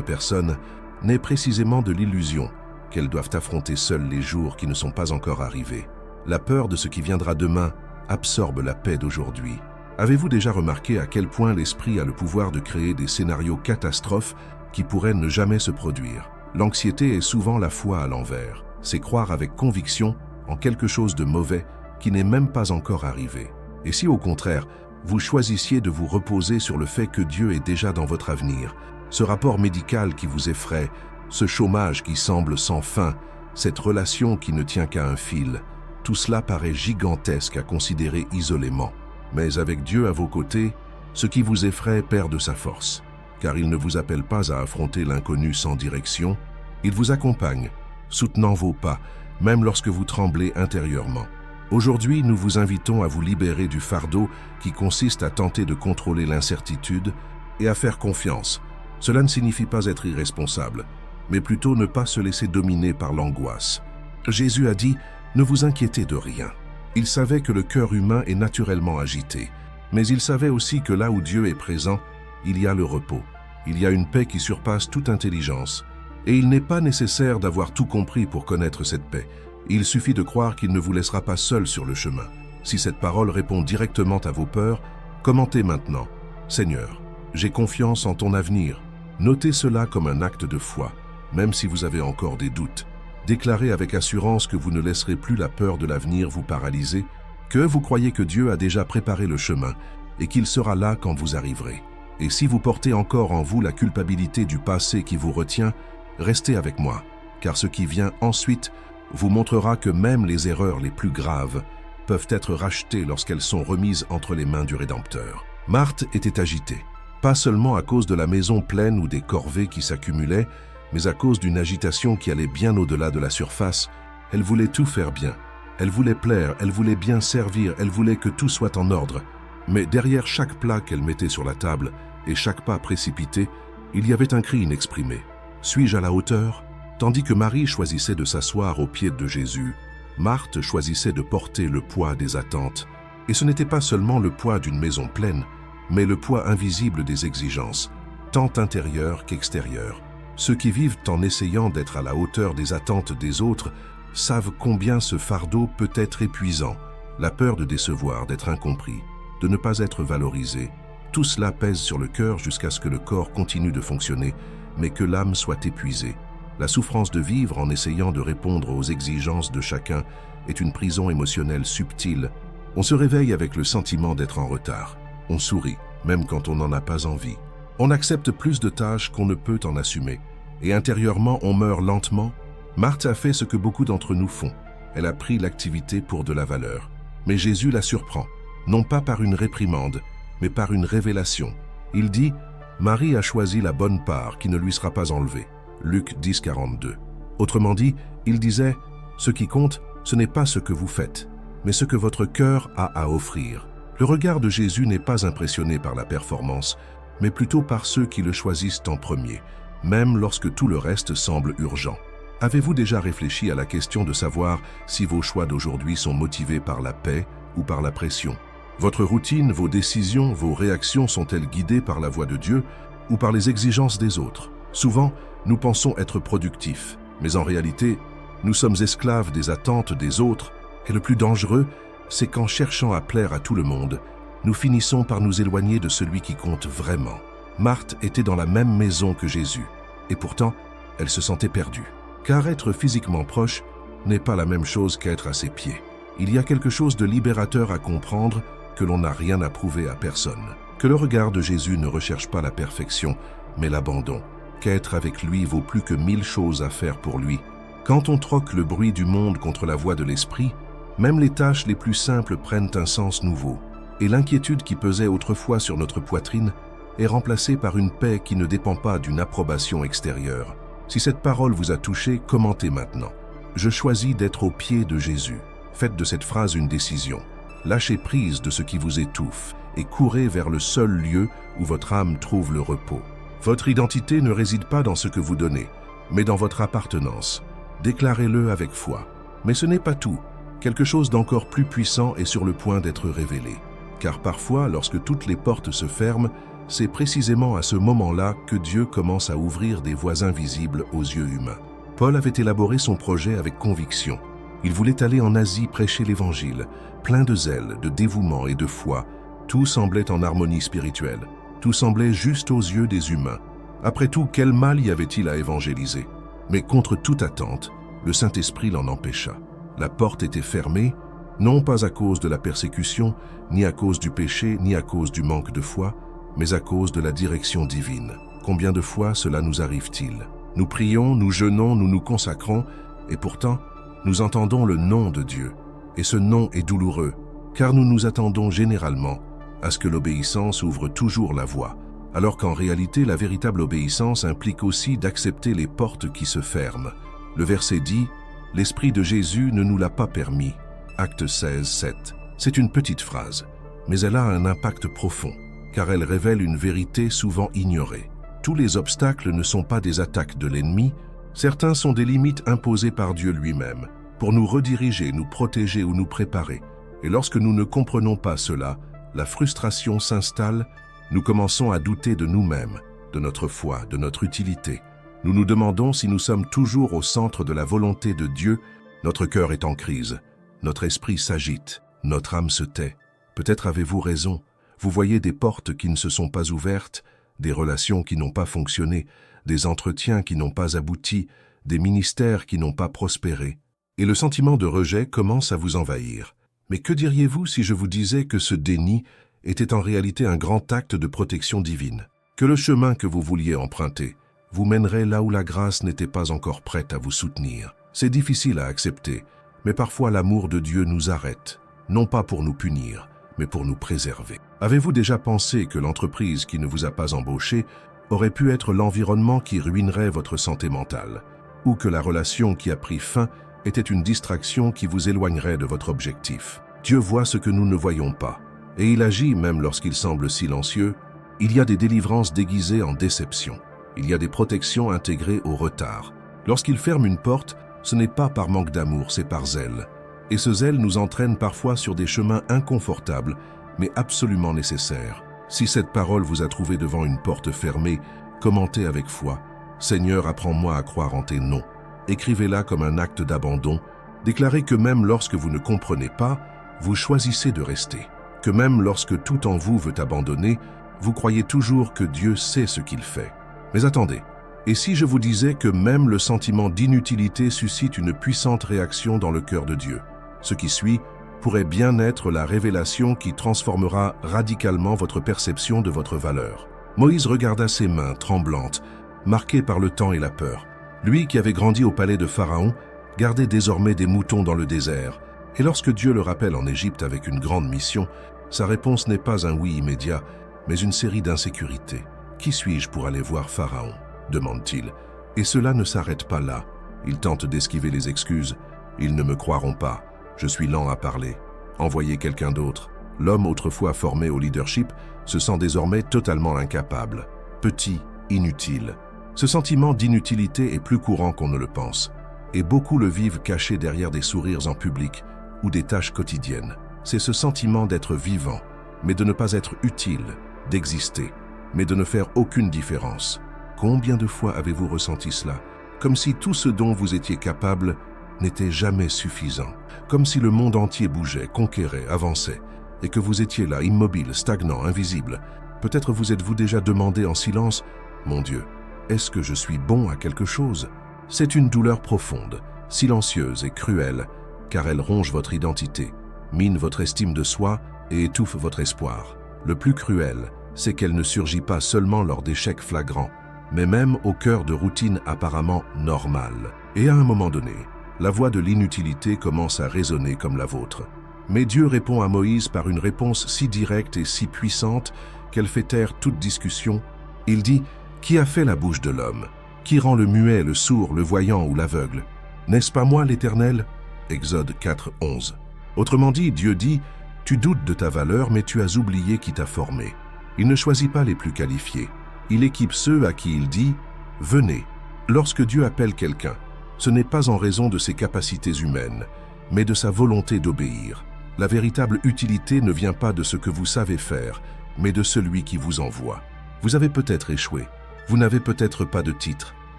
personnes naît précisément de l'illusion qu'elles doivent affronter seules les jours qui ne sont pas encore arrivés. La peur de ce qui viendra demain absorbe la paix d'aujourd'hui. Avez-vous déjà remarqué à quel point l'esprit a le pouvoir de créer des scénarios catastrophes qui pourraient ne jamais se produire? L'anxiété est souvent la foi à l'envers. C'est croire avec conviction en quelque chose de mauvais qui n'est même pas encore arrivé. Et si au contraire, vous choisissiez de vous reposer sur le fait que Dieu est déjà dans votre avenir, ce rapport médical qui vous effraie, ce chômage qui semble sans fin, cette relation qui ne tient qu'à un fil, tout cela paraît gigantesque à considérer isolément. Mais avec Dieu à vos côtés, ce qui vous effraie perd de sa force, car il ne vous appelle pas à affronter l'inconnu sans direction, il vous accompagne, soutenant vos pas, même lorsque vous tremblez intérieurement. Aujourd'hui, nous vous invitons à vous libérer du fardeau qui consiste à tenter de contrôler l'incertitude et à faire confiance. Cela ne signifie pas être irresponsable, mais plutôt ne pas se laisser dominer par l'angoisse. Jésus a dit « Ne vous inquiétez de rien ». Il savait que le cœur humain est naturellement agité, mais il savait aussi que là où Dieu est présent, il y a le repos. Il y a une paix qui surpasse toute intelligence. Et il n'est pas nécessaire d'avoir tout compris pour connaître cette paix. Il suffit de croire qu'il ne vous laissera pas seul sur le chemin. Si cette parole répond directement à vos peurs, commentez maintenant « Seigneur, j'ai confiance en ton avenir ». Notez cela comme un acte de foi, même si vous avez encore des doutes. Déclarez avec assurance que vous ne laisserez plus la peur de l'avenir vous paralyser, que vous croyez que Dieu a déjà préparé le chemin et qu'il sera là quand vous arriverez. Et si vous portez encore en vous la culpabilité du passé qui vous retient, restez avec moi, car ce qui vient ensuite vous montrera que même les erreurs les plus graves peuvent être rachetées lorsqu'elles sont remises entre les mains du Rédempteur. Marthe était agitée, pas seulement à cause de la maison pleine ou des corvées qui s'accumulaient, mais à cause d'une agitation qui allait bien au-delà de la surface. Elle voulait tout faire bien. Elle voulait plaire, elle voulait bien servir, elle voulait que tout soit en ordre. Mais derrière chaque plat qu'elle mettait sur la table et chaque pas précipité, il y avait un cri inexprimé. Suis-je à la hauteur? Tandis que Marie choisissait de s'asseoir aux pieds de Jésus, Marthe choisissait de porter le poids des attentes. Et ce n'était pas seulement le poids d'une maison pleine, mais le poids invisible des exigences, tant intérieures qu'extérieures. Ceux qui vivent en essayant d'être à la hauteur des attentes des autres savent combien ce fardeau peut être épuisant. La peur de décevoir, d'être incompris, de ne pas être valorisé, tout cela pèse sur le cœur jusqu'à ce que le corps continue de fonctionner, mais que l'âme soit épuisée. La souffrance de vivre en essayant de répondre aux exigences de chacun est une prison émotionnelle subtile. On se réveille avec le sentiment d'être en retard. On sourit, même quand on n'en a pas envie. On accepte plus de tâches qu'on ne peut en assumer. Et intérieurement, on meurt lentement. Marthe a fait ce que beaucoup d'entre nous font. Elle a pris l'activité pour de la valeur. Mais Jésus la surprend, non pas par une réprimande, mais par une révélation. Il dit « Marie a choisi la bonne part qui ne lui sera pas enlevée ». Luc 10, 42. Autrement dit, il disait « Ce qui compte, ce n'est pas ce que vous faites, mais ce que votre cœur a à offrir ». Le regard de Jésus n'est pas impressionné par la performance, mais plutôt par ceux qui le choisissent en premier, même lorsque tout le reste semble urgent. Avez-vous déjà réfléchi à la question de savoir si vos choix d'aujourd'hui sont motivés par la paix ou par la pression? Votre routine, vos décisions, vos réactions sont-elles guidées par la voix de Dieu ou par les exigences des autres? Souvent, nous pensons être productifs, mais en réalité, nous sommes esclaves des attentes des autres, et le plus dangereux, c'est qu'en cherchant à plaire à tout le monde, nous finissons par nous éloigner de celui qui compte vraiment. Marthe était dans la même maison que Jésus, et pourtant, elle se sentait perdue. Car être physiquement proche n'est pas la même chose qu'être à ses pieds. Il y a quelque chose de libérateur à comprendre que l'on n'a rien à prouver à personne. Que le regard de Jésus ne recherche pas la perfection, mais l'abandon. Qu'être avec lui vaut plus que 1000 choses à faire pour lui. Quand on troque le bruit du monde contre la voix de l'esprit, même les tâches les plus simples prennent un sens nouveau. Et l'inquiétude qui pesait autrefois sur notre poitrine est remplacée par une paix qui ne dépend pas d'une approbation extérieure. Si cette parole vous a touché, commentez maintenant. Je choisis d'être aux pieds de Jésus. Faites de cette phrase une décision. Lâchez prise de ce qui vous étouffe et courez vers le seul lieu où votre âme trouve le repos. Votre identité ne réside pas dans ce que vous donnez, mais dans votre appartenance. Déclarez-le avec foi. Mais ce n'est pas tout. Quelque chose d'encore plus puissant est sur le point d'être révélé. Car parfois, lorsque toutes les portes se ferment, c'est précisément à ce moment-là que Dieu commence à ouvrir des voies invisibles aux yeux humains. Paul avait élaboré son projet avec conviction. Il voulait aller en Asie prêcher l'Évangile, plein de zèle, de dévouement et de foi. Tout semblait en harmonie spirituelle. Tout semblait juste aux yeux des humains. Après tout, quel mal y avait-il à évangéliser? Mais contre toute attente, le Saint-Esprit l'en empêcha. La porte était fermée, non pas à cause de la persécution, ni à cause du péché, ni à cause du manque de foi, mais à cause de la direction divine. Combien de fois cela nous arrive-t-il? Nous prions, nous jeûnons, nous nous consacrons, et pourtant, nous entendons le nom de Dieu. Et ce nom est douloureux, car nous nous attendons généralement à ce que l'obéissance ouvre toujours la voie, alors qu'en réalité, la véritable obéissance implique aussi d'accepter les portes qui se ferment. Le verset dit « L'Esprit de Jésus ne nous l'a pas permis ». Acte 16, 7. C'est une petite phrase, mais elle a un impact profond, car elle révèle une vérité souvent ignorée. Tous les obstacles ne sont pas des attaques de l'ennemi, certains sont des limites imposées par Dieu lui-même, pour nous rediriger, nous protéger ou nous préparer. Et lorsque nous ne comprenons pas cela, la frustration s'installe, nous commençons à douter de nous-mêmes, de notre foi, de notre utilité. Nous nous demandons si nous sommes toujours au centre de la volonté de Dieu. Notre cœur est en crise, notre esprit s'agite, notre âme se tait. Peut-être avez-vous raison, vous voyez des portes qui ne se sont pas ouvertes, des relations qui n'ont pas fonctionné, des entretiens qui n'ont pas abouti, des ministères qui n'ont pas prospéré, et le sentiment de rejet commence à vous envahir. Mais que diriez-vous si je vous disais que ce déni était en réalité un grand acte de protection divine, que le chemin que vous vouliez emprunter vous mènerait là où la grâce n'était pas encore prête à vous soutenir? C'est difficile à accepter, mais parfois l'amour de Dieu nous arrête, non pas pour nous punir, mais pour nous préserver. Avez-vous déjà pensé que l'entreprise qui ne vous a pas embauché aurait pu être l'environnement qui ruinerait votre santé mentale, ou que la relation qui a pris fin était une distraction qui vous éloignerait de votre objectif? Dieu voit ce que nous ne voyons pas, et il agit même lorsqu'il semble silencieux. Il y a des délivrances déguisées en déception. Il y a des protections intégrées au retard. Lorsqu'il ferme une porte, ce n'est pas par manque d'amour, c'est par zèle. Et ce zèle nous entraîne parfois sur des chemins inconfortables, mais absolument nécessaires. Si cette parole vous a trouvé devant une porte fermée, commentez avec foi « Seigneur, apprends-moi à croire en tes noms ». Écrivez-la comme un acte d'abandon. Déclarez que même lorsque vous ne comprenez pas, vous choisissez de rester. Que même lorsque tout en vous veut abandonner, vous croyez toujours que Dieu sait ce qu'il fait. Mais attendez, et si je vous disais que même le sentiment d'inutilité suscite une puissante réaction dans le cœur de Dieu? Ce qui suit pourrait bien être la révélation qui transformera radicalement votre perception de votre valeur. Moïse regarda ses mains tremblantes, marquées par le temps et la peur. Lui qui avait grandi au palais de Pharaon, gardait désormais des moutons dans le désert. Et lorsque Dieu le rappelle en Égypte avec une grande mission, sa réponse n'est pas un oui immédiat, mais une série d'insécurités. « Qui suis-je pour aller voir Pharaon ?» demande-t-il. Et cela ne s'arrête pas là. Il tente d'esquiver les excuses. « Ils ne me croiront pas. Je suis lent à parler. Envoyez quelqu'un d'autre. » L'homme autrefois formé au leadership se sent désormais totalement incapable. Petit, inutile. Ce sentiment d'inutilité est plus courant qu'on ne le pense. Et beaucoup le vivent caché derrière des sourires en public ou des tâches quotidiennes. C'est ce sentiment d'être vivant, mais de ne pas être utile, d'exister, mais de ne faire aucune différence. Combien de fois avez-vous ressenti cela? Comme si tout ce dont vous étiez capable n'était jamais suffisant. Comme si le monde entier bougeait, conquérait, avançait, et que vous étiez là, immobile, stagnant, invisible. Peut-être vous êtes-vous déjà demandé en silence, « Mon Dieu, est-ce que je suis bon à quelque chose ?» C'est une douleur profonde, silencieuse et cruelle, car elle ronge votre identité, mine votre estime de soi et étouffe votre espoir. Le plus cruel, c'est qu'elle ne surgit pas seulement lors d'échecs flagrants, mais même au cœur de routines apparemment normales. Et à un moment donné, la voix de l'inutilité commence à résonner comme la vôtre. Mais Dieu répond à Moïse par une réponse si directe et si puissante qu'elle fait taire toute discussion. Il dit « Qui a fait la bouche de l'homme? Qui rend le muet, le sourd, le voyant ou l'aveugle? N'est-ce pas moi l'Éternel » Exode 4, 11. Autrement dit, Dieu dit « Tu doutes de ta valeur, mais tu as oublié qui t'a formé. » Il ne choisit pas les plus qualifiés. Il équipe ceux à qui il dit « Venez ». Lorsque Dieu appelle quelqu'un, ce n'est pas en raison de ses capacités humaines, mais de sa volonté d'obéir. La véritable utilité ne vient pas de ce que vous savez faire, mais de celui qui vous envoie. Vous avez peut-être échoué, vous n'avez peut-être pas de titre,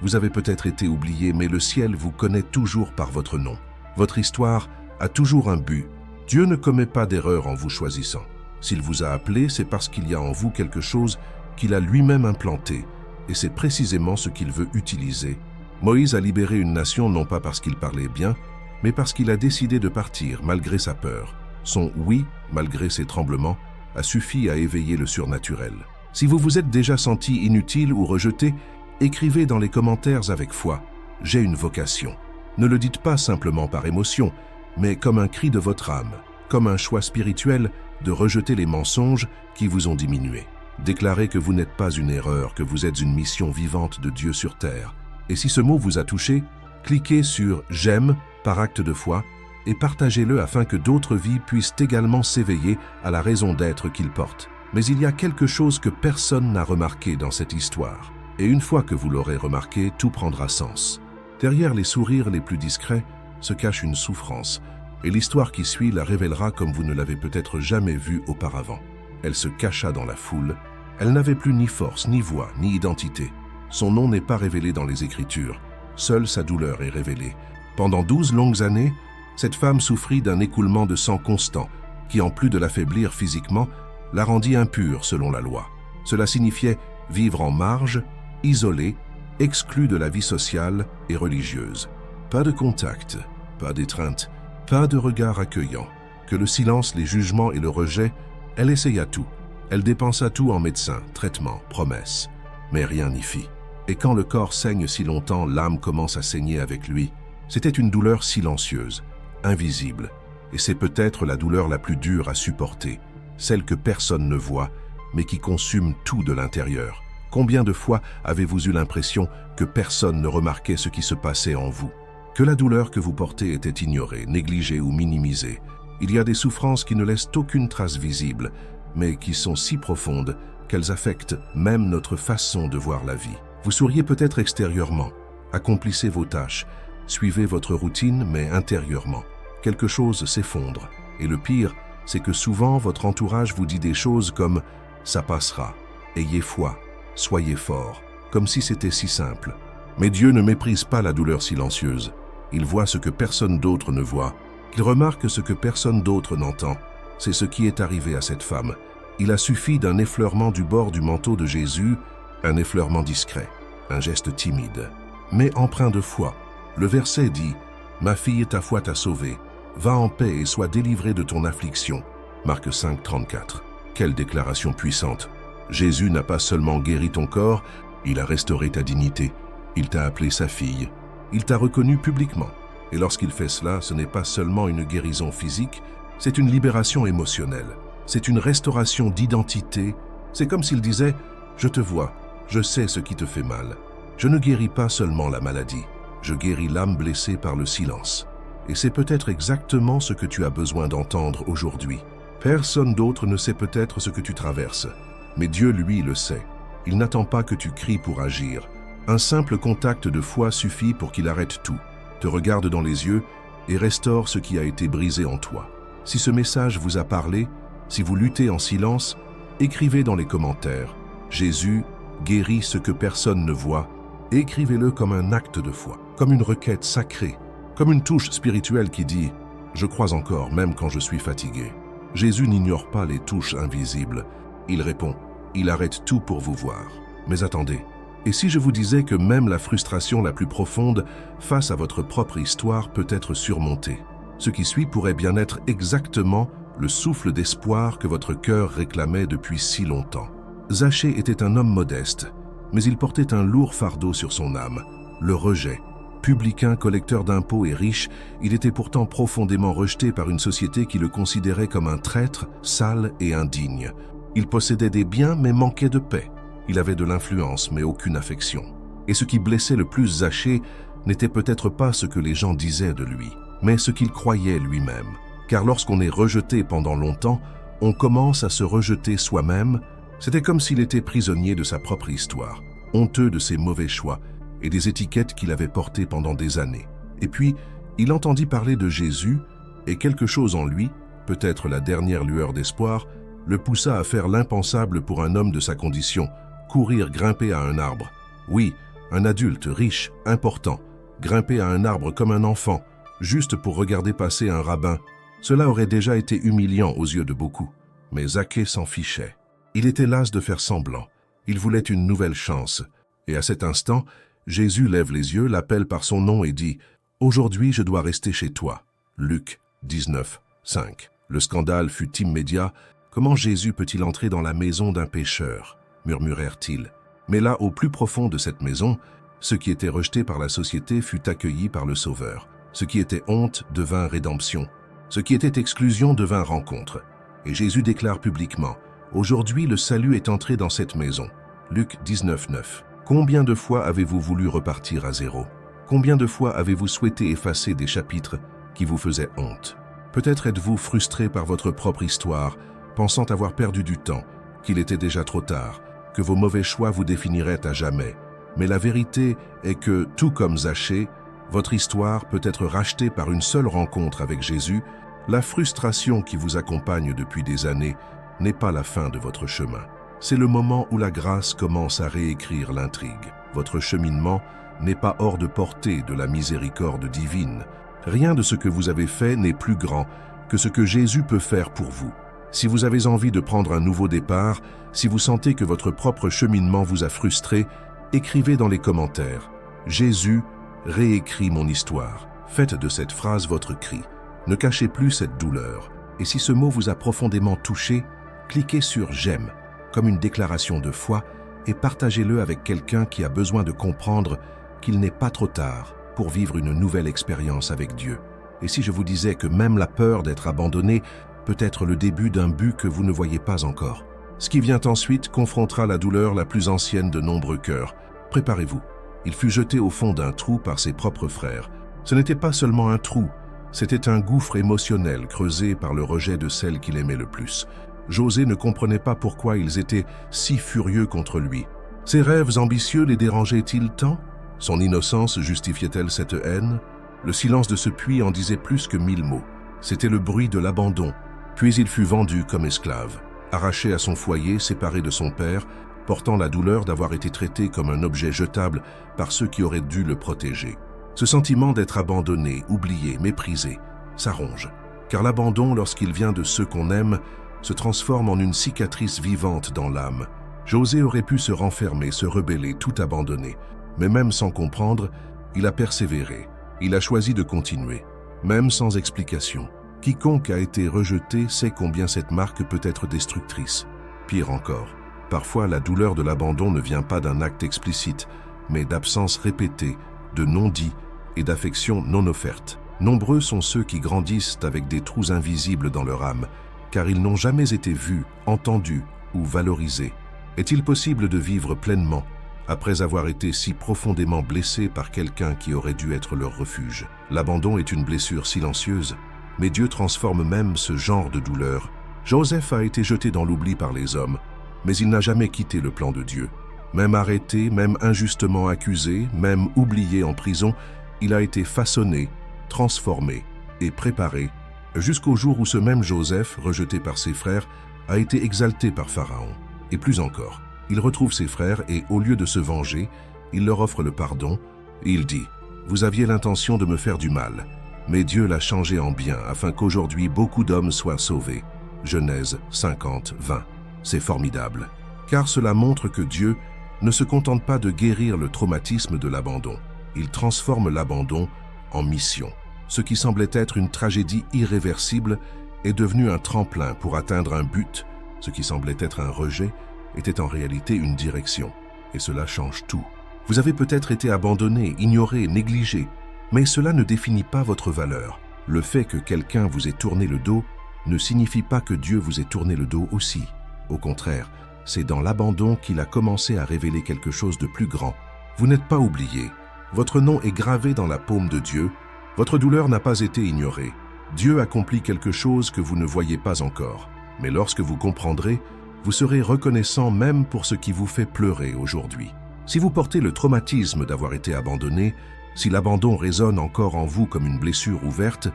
vous avez peut-être été oublié, mais le ciel vous connaît toujours par votre nom. Votre histoire a toujours un but. Dieu ne commet pas d'erreur en vous choisissant. S'il vous a appelé, c'est parce qu'il y a en vous quelque chose qu'il a lui-même implanté, et c'est précisément ce qu'il veut utiliser. Moïse a libéré une nation non pas parce qu'il parlait bien, mais parce qu'il a décidé de partir malgré sa peur. Son « oui », malgré ses tremblements, a suffi à éveiller le surnaturel. Si vous vous êtes déjà senti inutile ou rejeté, écrivez dans les commentaires avec foi « J'ai une vocation ». Ne le dites pas simplement par émotion, mais comme un cri de votre âme, comme un choix spirituel de rejeter les mensonges qui vous ont diminué. Déclarez que vous n'êtes pas une erreur, que vous êtes une mission vivante de Dieu sur terre. Et si ce mot vous a touché, cliquez sur « J'aime » par acte de foi et partagez-le afin que d'autres vies puissent également s'éveiller à la raison d'être qu'ils portent. Mais il y a quelque chose que personne n'a remarqué dans cette histoire. Et une fois que vous l'aurez remarqué, tout prendra sens. Derrière les sourires les plus discrets se cache une souffrance, et l'histoire qui suit la révélera comme vous ne l'avez peut-être jamais vue auparavant. Elle se cacha dans la foule, elle n'avait plus ni force, ni voix, ni identité. Son nom n'est pas révélé dans les Écritures, seule sa douleur est révélée. Pendant 12 longues années, cette femme souffrit d'un écoulement de sang constant, qui en plus de l'affaiblir physiquement, la rendit impure selon la loi. Cela signifiait vivre en marge, isolée, exclu de la vie sociale et religieuse. Pas de contact, pas d'étreinte, pas de regard accueillant. Que le silence, les jugements et le rejet, elle essaya tout. Elle dépensa tout en médecins, traitements, promesses. Mais rien n'y fit. Et quand le corps saigne si longtemps, l'âme commence à saigner avec lui. C'était une douleur silencieuse, invisible. Et c'est peut-être la douleur la plus dure à supporter, celle que personne ne voit, mais qui consume tout de l'intérieur. Combien de fois avez-vous eu l'impression que personne ne remarquait ce qui se passait en vous? Que la douleur que vous portez était ignorée, négligée ou minimisée? Il y a des souffrances qui ne laissent aucune trace visible, mais qui sont si profondes qu'elles affectent même notre façon de voir la vie. Vous souriez peut-être extérieurement, accomplissez vos tâches, suivez votre routine, mais intérieurement, quelque chose s'effondre. Et le pire, c'est que souvent votre entourage vous dit des choses comme « ça passera »,« ayez foi »,« soyez fort », comme si c'était si simple. Mais Dieu ne méprise pas la douleur silencieuse. Il voit ce que personne d'autre ne voit. Il remarque ce que personne d'autre n'entend. C'est ce qui est arrivé à cette femme. Il a suffi d'un effleurement du bord du manteau de Jésus, un effleurement discret, un geste timide, mais empreint de foi. Le verset dit « Ma fille, ta foi t'a sauvée. Va en paix et sois délivrée de ton affliction. » Marc 5, 34. Quelle déclaration puissante! Jésus n'a pas seulement guéri ton corps, il a restauré ta dignité. Il t'a appelé sa fille. Il t'a reconnu publiquement. Et lorsqu'il fait cela, ce n'est pas seulement une guérison physique, c'est une libération émotionnelle. C'est une restauration d'identité. C'est comme s'il disait « Je te vois, je sais ce qui te fait mal. Je ne guéris pas seulement la maladie, je guéris l'âme blessée par le silence. » Et c'est peut-être exactement ce que tu as besoin d'entendre aujourd'hui. Personne d'autre ne sait peut-être ce que tu traverses, mais Dieu, lui, le sait. Il n'attend pas que tu cries pour agir. Un simple contact de foi suffit pour qu'il arrête tout, te regarde dans les yeux et restaure ce qui a été brisé en toi. Si ce message vous a parlé, si vous luttez en silence, écrivez dans les commentaires « Jésus guérit ce que personne ne voit » et écrivez-le comme un acte de foi, comme une requête sacrée, comme une touche spirituelle qui dit « Je crois encore, même quand je suis fatigué ». Jésus n'ignore pas les touches invisibles. Il répond « Il arrête tout pour vous voir ». Mais attendez, et si je vous disais que même la frustration la plus profonde face à votre propre histoire peut être surmontée? Ce qui suit pourrait bien être exactement le souffle d'espoir que votre cœur réclamait depuis si longtemps. Zachée était un homme modeste, mais il portait un lourd fardeau sur son âme, le rejet. Publicain, collecteur d'impôts et riche, il était pourtant profondément rejeté par une société qui le considérait comme un traître, sale et indigne. Il possédait des biens mais manquait de paix. Il avait de l'influence mais aucune affection. Et ce qui blessait le plus Zachée n'était peut-être pas ce que les gens disaient de lui, mais ce qu'il croyait lui-même. Car lorsqu'on est rejeté pendant longtemps, on commence à se rejeter soi-même. C'était comme s'il était prisonnier de sa propre histoire, honteux de ses mauvais choix et des étiquettes qu'il avait portées pendant des années. Et puis, il entendit parler de Jésus et quelque chose en lui, peut-être la dernière lueur d'espoir, le poussa à faire l'impensable pour un homme de sa condition, courir grimper à un arbre. Oui, un adulte riche, important, grimper à un arbre comme un enfant, juste pour regarder passer un rabbin. Cela aurait déjà été humiliant aux yeux de beaucoup. Mais Zachée s'en fichait. Il était las de faire semblant. Il voulait une nouvelle chance. Et à cet instant, Jésus lève les yeux, l'appelle par son nom et dit « Aujourd'hui, je dois rester chez toi. » Luc 19, 5. Le scandale fut immédiat. « Comment Jésus peut-il entrer dans la maison d'un pécheur ?» murmurèrent-ils. Mais là, au plus profond de cette maison, ce qui était rejeté par la société fut accueilli par le Sauveur. Ce qui était honte devint rédemption. Ce qui était exclusion devint rencontre. Et Jésus déclare publiquement « Aujourd'hui, le salut est entré dans cette maison. » Luc 19, 9. Combien de fois avez-vous voulu repartir à zéro? Combien de fois avez-vous souhaité effacer des chapitres qui vous faisaient honte? Peut-être êtes-vous frustré par votre propre histoire, pensant avoir perdu du temps, qu'il était déjà trop tard, que vos mauvais choix vous définiraient à jamais. Mais la vérité est que, tout comme Zachée, votre histoire peut être rachetée par une seule rencontre avec Jésus. La frustration qui vous accompagne depuis des années n'est pas la fin de votre chemin. C'est le moment où la grâce commence à réécrire l'intrigue. Votre cheminement n'est pas hors de portée de la miséricorde divine. Rien de ce que vous avez fait n'est plus grand que ce que Jésus peut faire pour vous. Si vous avez envie de prendre un nouveau départ, si vous sentez que votre propre cheminement vous a frustré, Écrivez dans les commentaires « Jésus réécrit mon histoire ». Faites de cette phrase votre cri. Ne cachez plus cette douleur. Et si ce mot vous a profondément touché, cliquez sur « J'aime » comme une déclaration de foi et partagez-le avec quelqu'un qui a besoin de comprendre qu'il n'est pas trop tard pour vivre une nouvelle expérience avec Dieu. Et si je vous disais que même la peur d'être abandonné peut être le début d'un but que vous ne voyez pas encore. Ce qui vient ensuite confrontera la douleur la plus ancienne de nombreux cœurs. Préparez-vous. Il fut jeté au fond d'un trou par ses propres frères. Ce n'était pas seulement un trou, c'était un gouffre émotionnel creusé par le rejet de celle qu'il aimait le plus. José ne comprenait pas pourquoi ils étaient si furieux contre lui. Ses rêves ambitieux les dérangeaient-ils tant? Son innocence justifiait-elle cette haine? Le silence de ce puits en disait plus que 1000 mots. C'était le bruit de l'abandon. Puis il fut vendu comme esclave, arraché à son foyer, séparé de son père, portant la douleur d'avoir été traité comme un objet jetable par ceux qui auraient dû le protéger. Ce sentiment d'être abandonné, oublié, méprisé, ça ronge. Car l'abandon, lorsqu'il vient de ceux qu'on aime, se transforme en une cicatrice vivante dans l'âme. José aurait pu se renfermer, se rebeller, tout abandonner. Mais même sans comprendre, il a persévéré. Il a choisi de continuer, même sans explication. Quiconque a été rejeté sait combien cette marque peut être destructrice. Pire encore, parfois la douleur de l'abandon ne vient pas d'un acte explicite, mais d'absence répétée, de non-dits et d'affection non offerte. Nombreux sont ceux qui grandissent avec des trous invisibles dans leur âme, car ils n'ont jamais été vus, entendus ou valorisés. Est-il possible de vivre pleinement après avoir été si profondément blessés par quelqu'un qui aurait dû être leur refuge? L'abandon est une blessure silencieuse, mais Dieu transforme même ce genre de douleur. Joseph a été jeté dans l'oubli par les hommes, mais il n'a jamais quitté le plan de Dieu. Même arrêté, même injustement accusé, même oublié en prison, il a été façonné, transformé et préparé, jusqu'au jour où ce même Joseph, rejeté par ses frères, a été exalté par Pharaon. Et plus encore, il retrouve ses frères et, au lieu de se venger, il leur offre le pardon et il dit « Vous aviez l'intention de me faire du mal, mais Dieu l'a changé en bien afin qu'aujourd'hui beaucoup d'hommes soient sauvés. » Genèse 50, 20. C'est formidable, car cela montre que Dieu ne se contente pas de guérir le traumatisme de l'abandon. Il transforme l'abandon en mission. Ce qui semblait être une tragédie irréversible est devenu un tremplin pour atteindre un but. Ce qui semblait être un rejet était en réalité une direction. Et cela change tout. Vous avez peut-être été abandonné, ignoré, négligé, mais cela ne définit pas votre valeur. Le fait que quelqu'un vous ait tourné le dos ne signifie pas que Dieu vous ait tourné le dos aussi. Au contraire, c'est dans l'abandon qu'il a commencé à révéler quelque chose de plus grand. Vous n'êtes pas oublié. Votre nom est gravé dans la paume de Dieu. Votre douleur n'a pas été ignorée. Dieu accomplit quelque chose que vous ne voyez pas encore. Mais lorsque vous comprendrez, vous serez reconnaissant même pour ce qui vous fait pleurer aujourd'hui. Si vous portez le traumatisme d'avoir été abandonné, si l'abandon résonne encore en vous comme une blessure ouverte,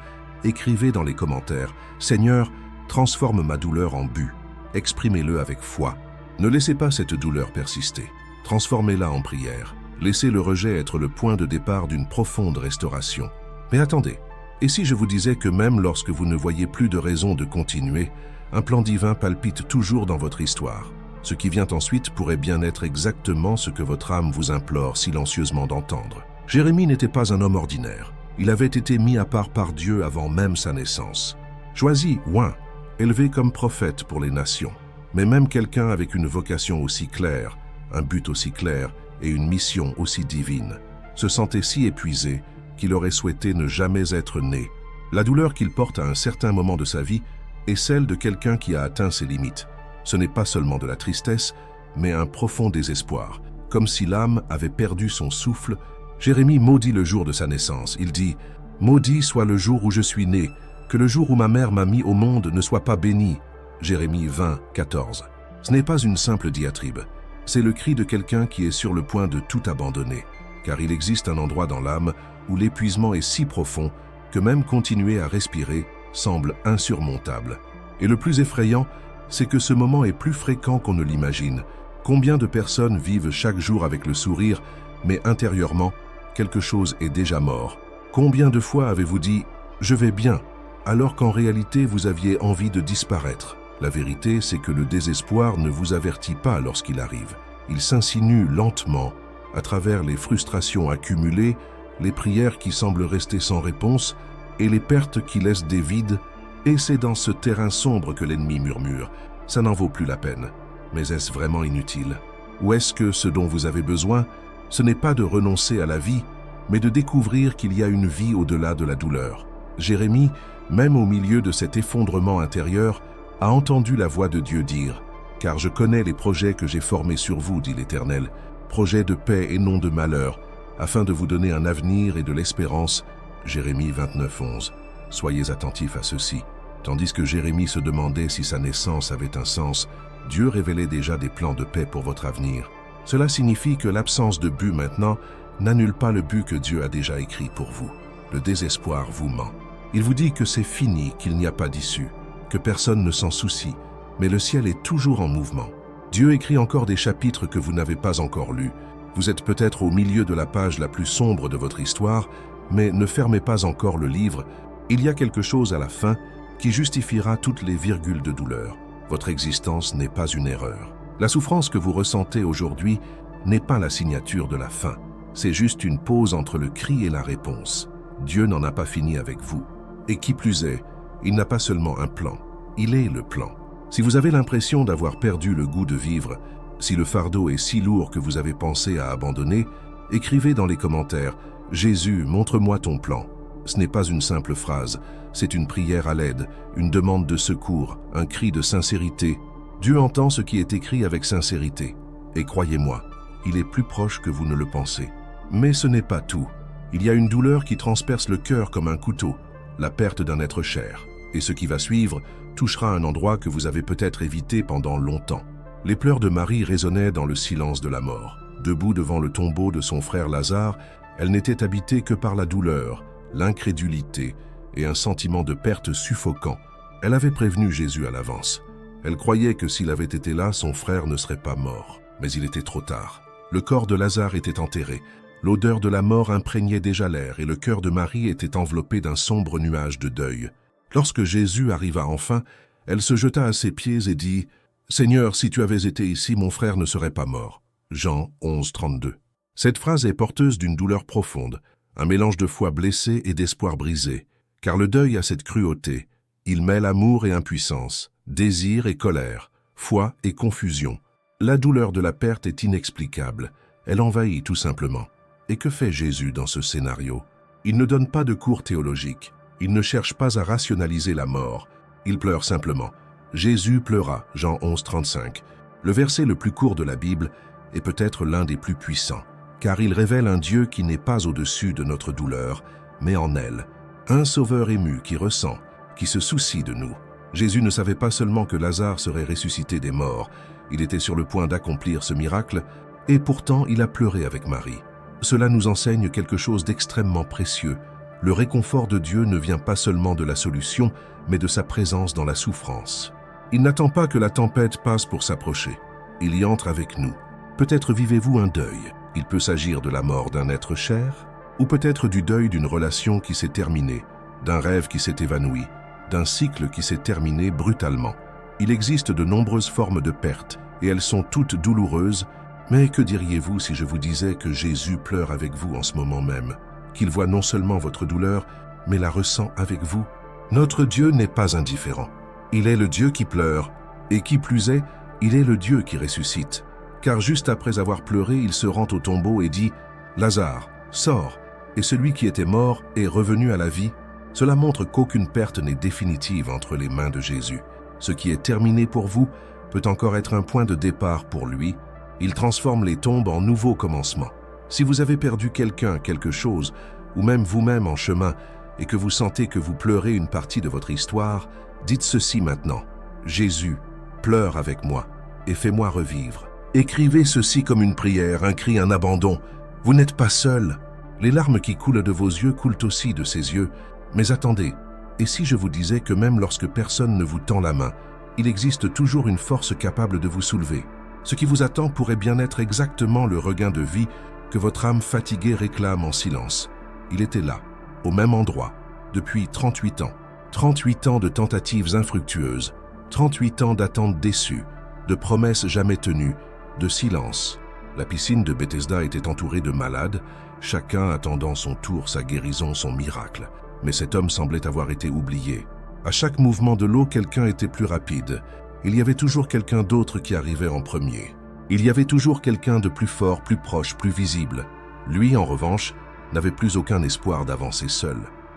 écrivez dans les commentaires « Seigneur, transforme ma douleur en but ». Exprimez-le avec foi. Ne laissez pas cette douleur persister. Transformez-la en prière. Laissez le rejet être le point de départ d'une profonde restauration. Mais attendez, et si je vous disais que même lorsque vous ne voyez plus de raison de continuer, un plan divin palpite toujours dans votre histoire. Ce qui vient ensuite pourrait bien être exactement ce que votre âme vous implore silencieusement d'entendre. Jérémie n'était pas un homme ordinaire. Il avait été mis à part par Dieu avant même sa naissance. Choisi, oint, élevé comme prophète pour les nations. Mais même quelqu'un avec une vocation aussi claire, un but aussi clair et une mission aussi divine, se sentait si épuisé qu'il aurait souhaité ne jamais être né. La douleur qu'il porte à un certain moment de sa vie est celle de quelqu'un qui a atteint ses limites. Ce n'est pas seulement de la tristesse, mais un profond désespoir. Comme si l'âme avait perdu son souffle, Jérémie maudit le jour de sa naissance. Il dit « Maudit soit le jour où je suis né, que le jour où ma mère m'a mis au monde ne soit pas béni. » Jérémie 20, 14. Ce n'est pas une simple diatribe. C'est le cri de quelqu'un qui est sur le point de tout abandonner, car il existe un endroit dans l'âme où l'épuisement est si profond que même continuer à respirer semble insurmontable. Et le plus effrayant, c'est que ce moment est plus fréquent qu'on ne l'imagine. Combien de personnes vivent chaque jour avec le sourire, mais intérieurement, quelque chose est déjà mort? Combien de fois avez-vous dit « je vais bien » alors qu'en réalité vous aviez envie de disparaître? La vérité, c'est que le désespoir ne vous avertit pas lorsqu'il arrive. Il s'insinue lentement, à travers les frustrations accumulées, les prières qui semblent rester sans réponse et les pertes qui laissent des vides, et c'est dans ce terrain sombre que l'ennemi murmure « ça n'en vaut plus la peine ». Mais est-ce vraiment inutile? Ou est-ce que ce dont vous avez besoin, ce n'est pas de renoncer à la vie, mais de découvrir qu'il y a une vie au-delà de la douleur? Jérémie, même au milieu de cet effondrement intérieur, a entendu la voix de Dieu dire « Car je connais les projets que j'ai formés sur vous, dit l'Éternel, projets de paix et non de malheur, afin de vous donner un avenir et de l'espérance. » Jérémie 29:11. Soyez attentifs à ceci. Tandis que Jérémie se demandait si sa naissance avait un sens, Dieu révélait déjà des plans de paix pour votre avenir. Cela signifie que l'absence de but maintenant n'annule pas le but que Dieu a déjà écrit pour vous. Le désespoir vous ment. Il vous dit que c'est fini, qu'il n'y a pas d'issue, que personne ne s'en soucie, mais le ciel est toujours en mouvement. Dieu écrit encore des chapitres que vous n'avez pas encore lus. Vous êtes peut-être au milieu de la page la plus sombre de votre histoire, mais ne fermez pas encore le livre. Il y a quelque chose à la fin qui justifiera toutes les virgules de douleur. Votre existence n'est pas une erreur. La souffrance que vous ressentez aujourd'hui n'est pas la signature de la fin. C'est juste une pause entre le cri et la réponse. Dieu n'en a pas fini avec vous. Et qui plus est, il n'a pas seulement un plan, il est le plan. Si vous avez l'impression d'avoir perdu le goût de vivre, si le fardeau est si lourd que vous avez pensé à abandonner, écrivez dans les commentaires « Jésus, montre-moi ton plan ». Ce n'est pas une simple phrase, c'est une prière à l'aide, une demande de secours, un cri de sincérité. Dieu entend ce qui est écrit avec sincérité. Et croyez-moi, il est plus proche que vous ne le pensez. Mais ce n'est pas tout. Il y a une douleur qui transperce le cœur comme un couteau, la perte d'un être cher. Et ce qui va suivre touchera un endroit que vous avez peut-être évité pendant longtemps. Les pleurs de Marie résonnaient dans le silence de la mort. Debout devant le tombeau de son frère Lazare, elle n'était habitée que par la douleur, l'incrédulité et un sentiment de perte suffocant. Elle avait prévenu Jésus à l'avance. Elle croyait que s'il avait été là, son frère ne serait pas mort. Mais il était trop tard. Le corps de Lazare était enterré. L'odeur de la mort imprégnait déjà l'air et le cœur de Marie était enveloppé d'un sombre nuage de deuil. Lorsque Jésus arriva enfin, elle se jeta à ses pieds et dit « Seigneur, si tu avais été ici, mon frère ne serait pas mort. » Jean 11:32. Cette phrase est porteuse d'une douleur profonde, un mélange de foi blessée et d'espoir brisé, car le deuil a cette cruauté. Il mêle amour et impuissance, désir et colère, foi et confusion. La douleur de la perte est inexplicable, elle envahit tout simplement. Et que fait Jésus dans ce scénario? Il ne donne pas de cours théologiques, il ne cherche pas à rationaliser la mort, il pleure simplement. Jésus pleura, Jean 11:35. Le verset le plus court de la Bible est peut-être l'un des plus puissants, car il révèle un Dieu qui n'est pas au-dessus de notre douleur, mais en elle. Un sauveur ému qui ressent, qui se soucie de nous. Jésus ne savait pas seulement que Lazare serait ressuscité des morts, il était sur le point d'accomplir ce miracle, et pourtant il a pleuré avec Marie. Cela nous enseigne quelque chose d'extrêmement précieux. Le réconfort de Dieu ne vient pas seulement de la solution, mais de sa présence dans la souffrance. Il n'attend pas que la tempête passe pour s'approcher. Il y entre avec nous. Peut-être vivez-vous un deuil. Il peut s'agir de la mort d'un être cher, ou peut-être du deuil d'une relation qui s'est terminée, d'un rêve qui s'est évanoui, d'un cycle qui s'est terminé brutalement. Il existe de nombreuses formes de perte, et elles sont toutes douloureuses, mais que diriez-vous si je vous disais que Jésus pleure avec vous en ce moment même, qu'il voit non seulement votre douleur, mais la ressent avec vous? Notre Dieu n'est pas indifférent. Il est le Dieu qui pleure, et qui plus est, il est le Dieu qui ressuscite. Car juste après avoir pleuré, il se rend au tombeau et dit « Lazare, sors !» Et celui qui était mort est revenu à la vie. Cela montre qu'aucune perte n'est définitive entre les mains de Jésus. Ce qui est terminé pour vous peut encore être un point de départ pour lui. Il transforme les tombes en nouveaux commencements. Si vous avez perdu quelqu'un, quelque chose, ou même vous-même en chemin, et que vous sentez que vous pleurez une partie de votre histoire, dites ceci maintenant. Jésus, pleure avec moi et fais-moi revivre. Écrivez ceci comme une prière, un cri, un abandon. Vous n'êtes pas seul. Les larmes qui coulent de vos yeux coulent aussi de ses yeux. Mais attendez, et si je vous disais que même lorsque personne ne vous tend la main, il existe toujours une force capable de vous soulever. Ce qui vous attend pourrait bien être exactement le regain de vie que votre âme fatiguée réclame en silence. Il était là, au même endroit, depuis 38 ans. 38 ans de tentatives infructueuses, 38 ans d'attentes déçues, de promesses jamais tenues, de silence. La piscine de Bethesda était entourée de malades, chacun attendant son tour, sa guérison, son miracle. Mais cet homme semblait avoir été oublié. À chaque mouvement de l'eau, quelqu'un était plus rapide. Il y avait toujours quelqu'un d'autre qui arrivait en premier. Il y avait toujours quelqu'un de plus fort, plus proche, plus visible. Lui, en revanche, n'avait plus aucun espoir d'avancer seul.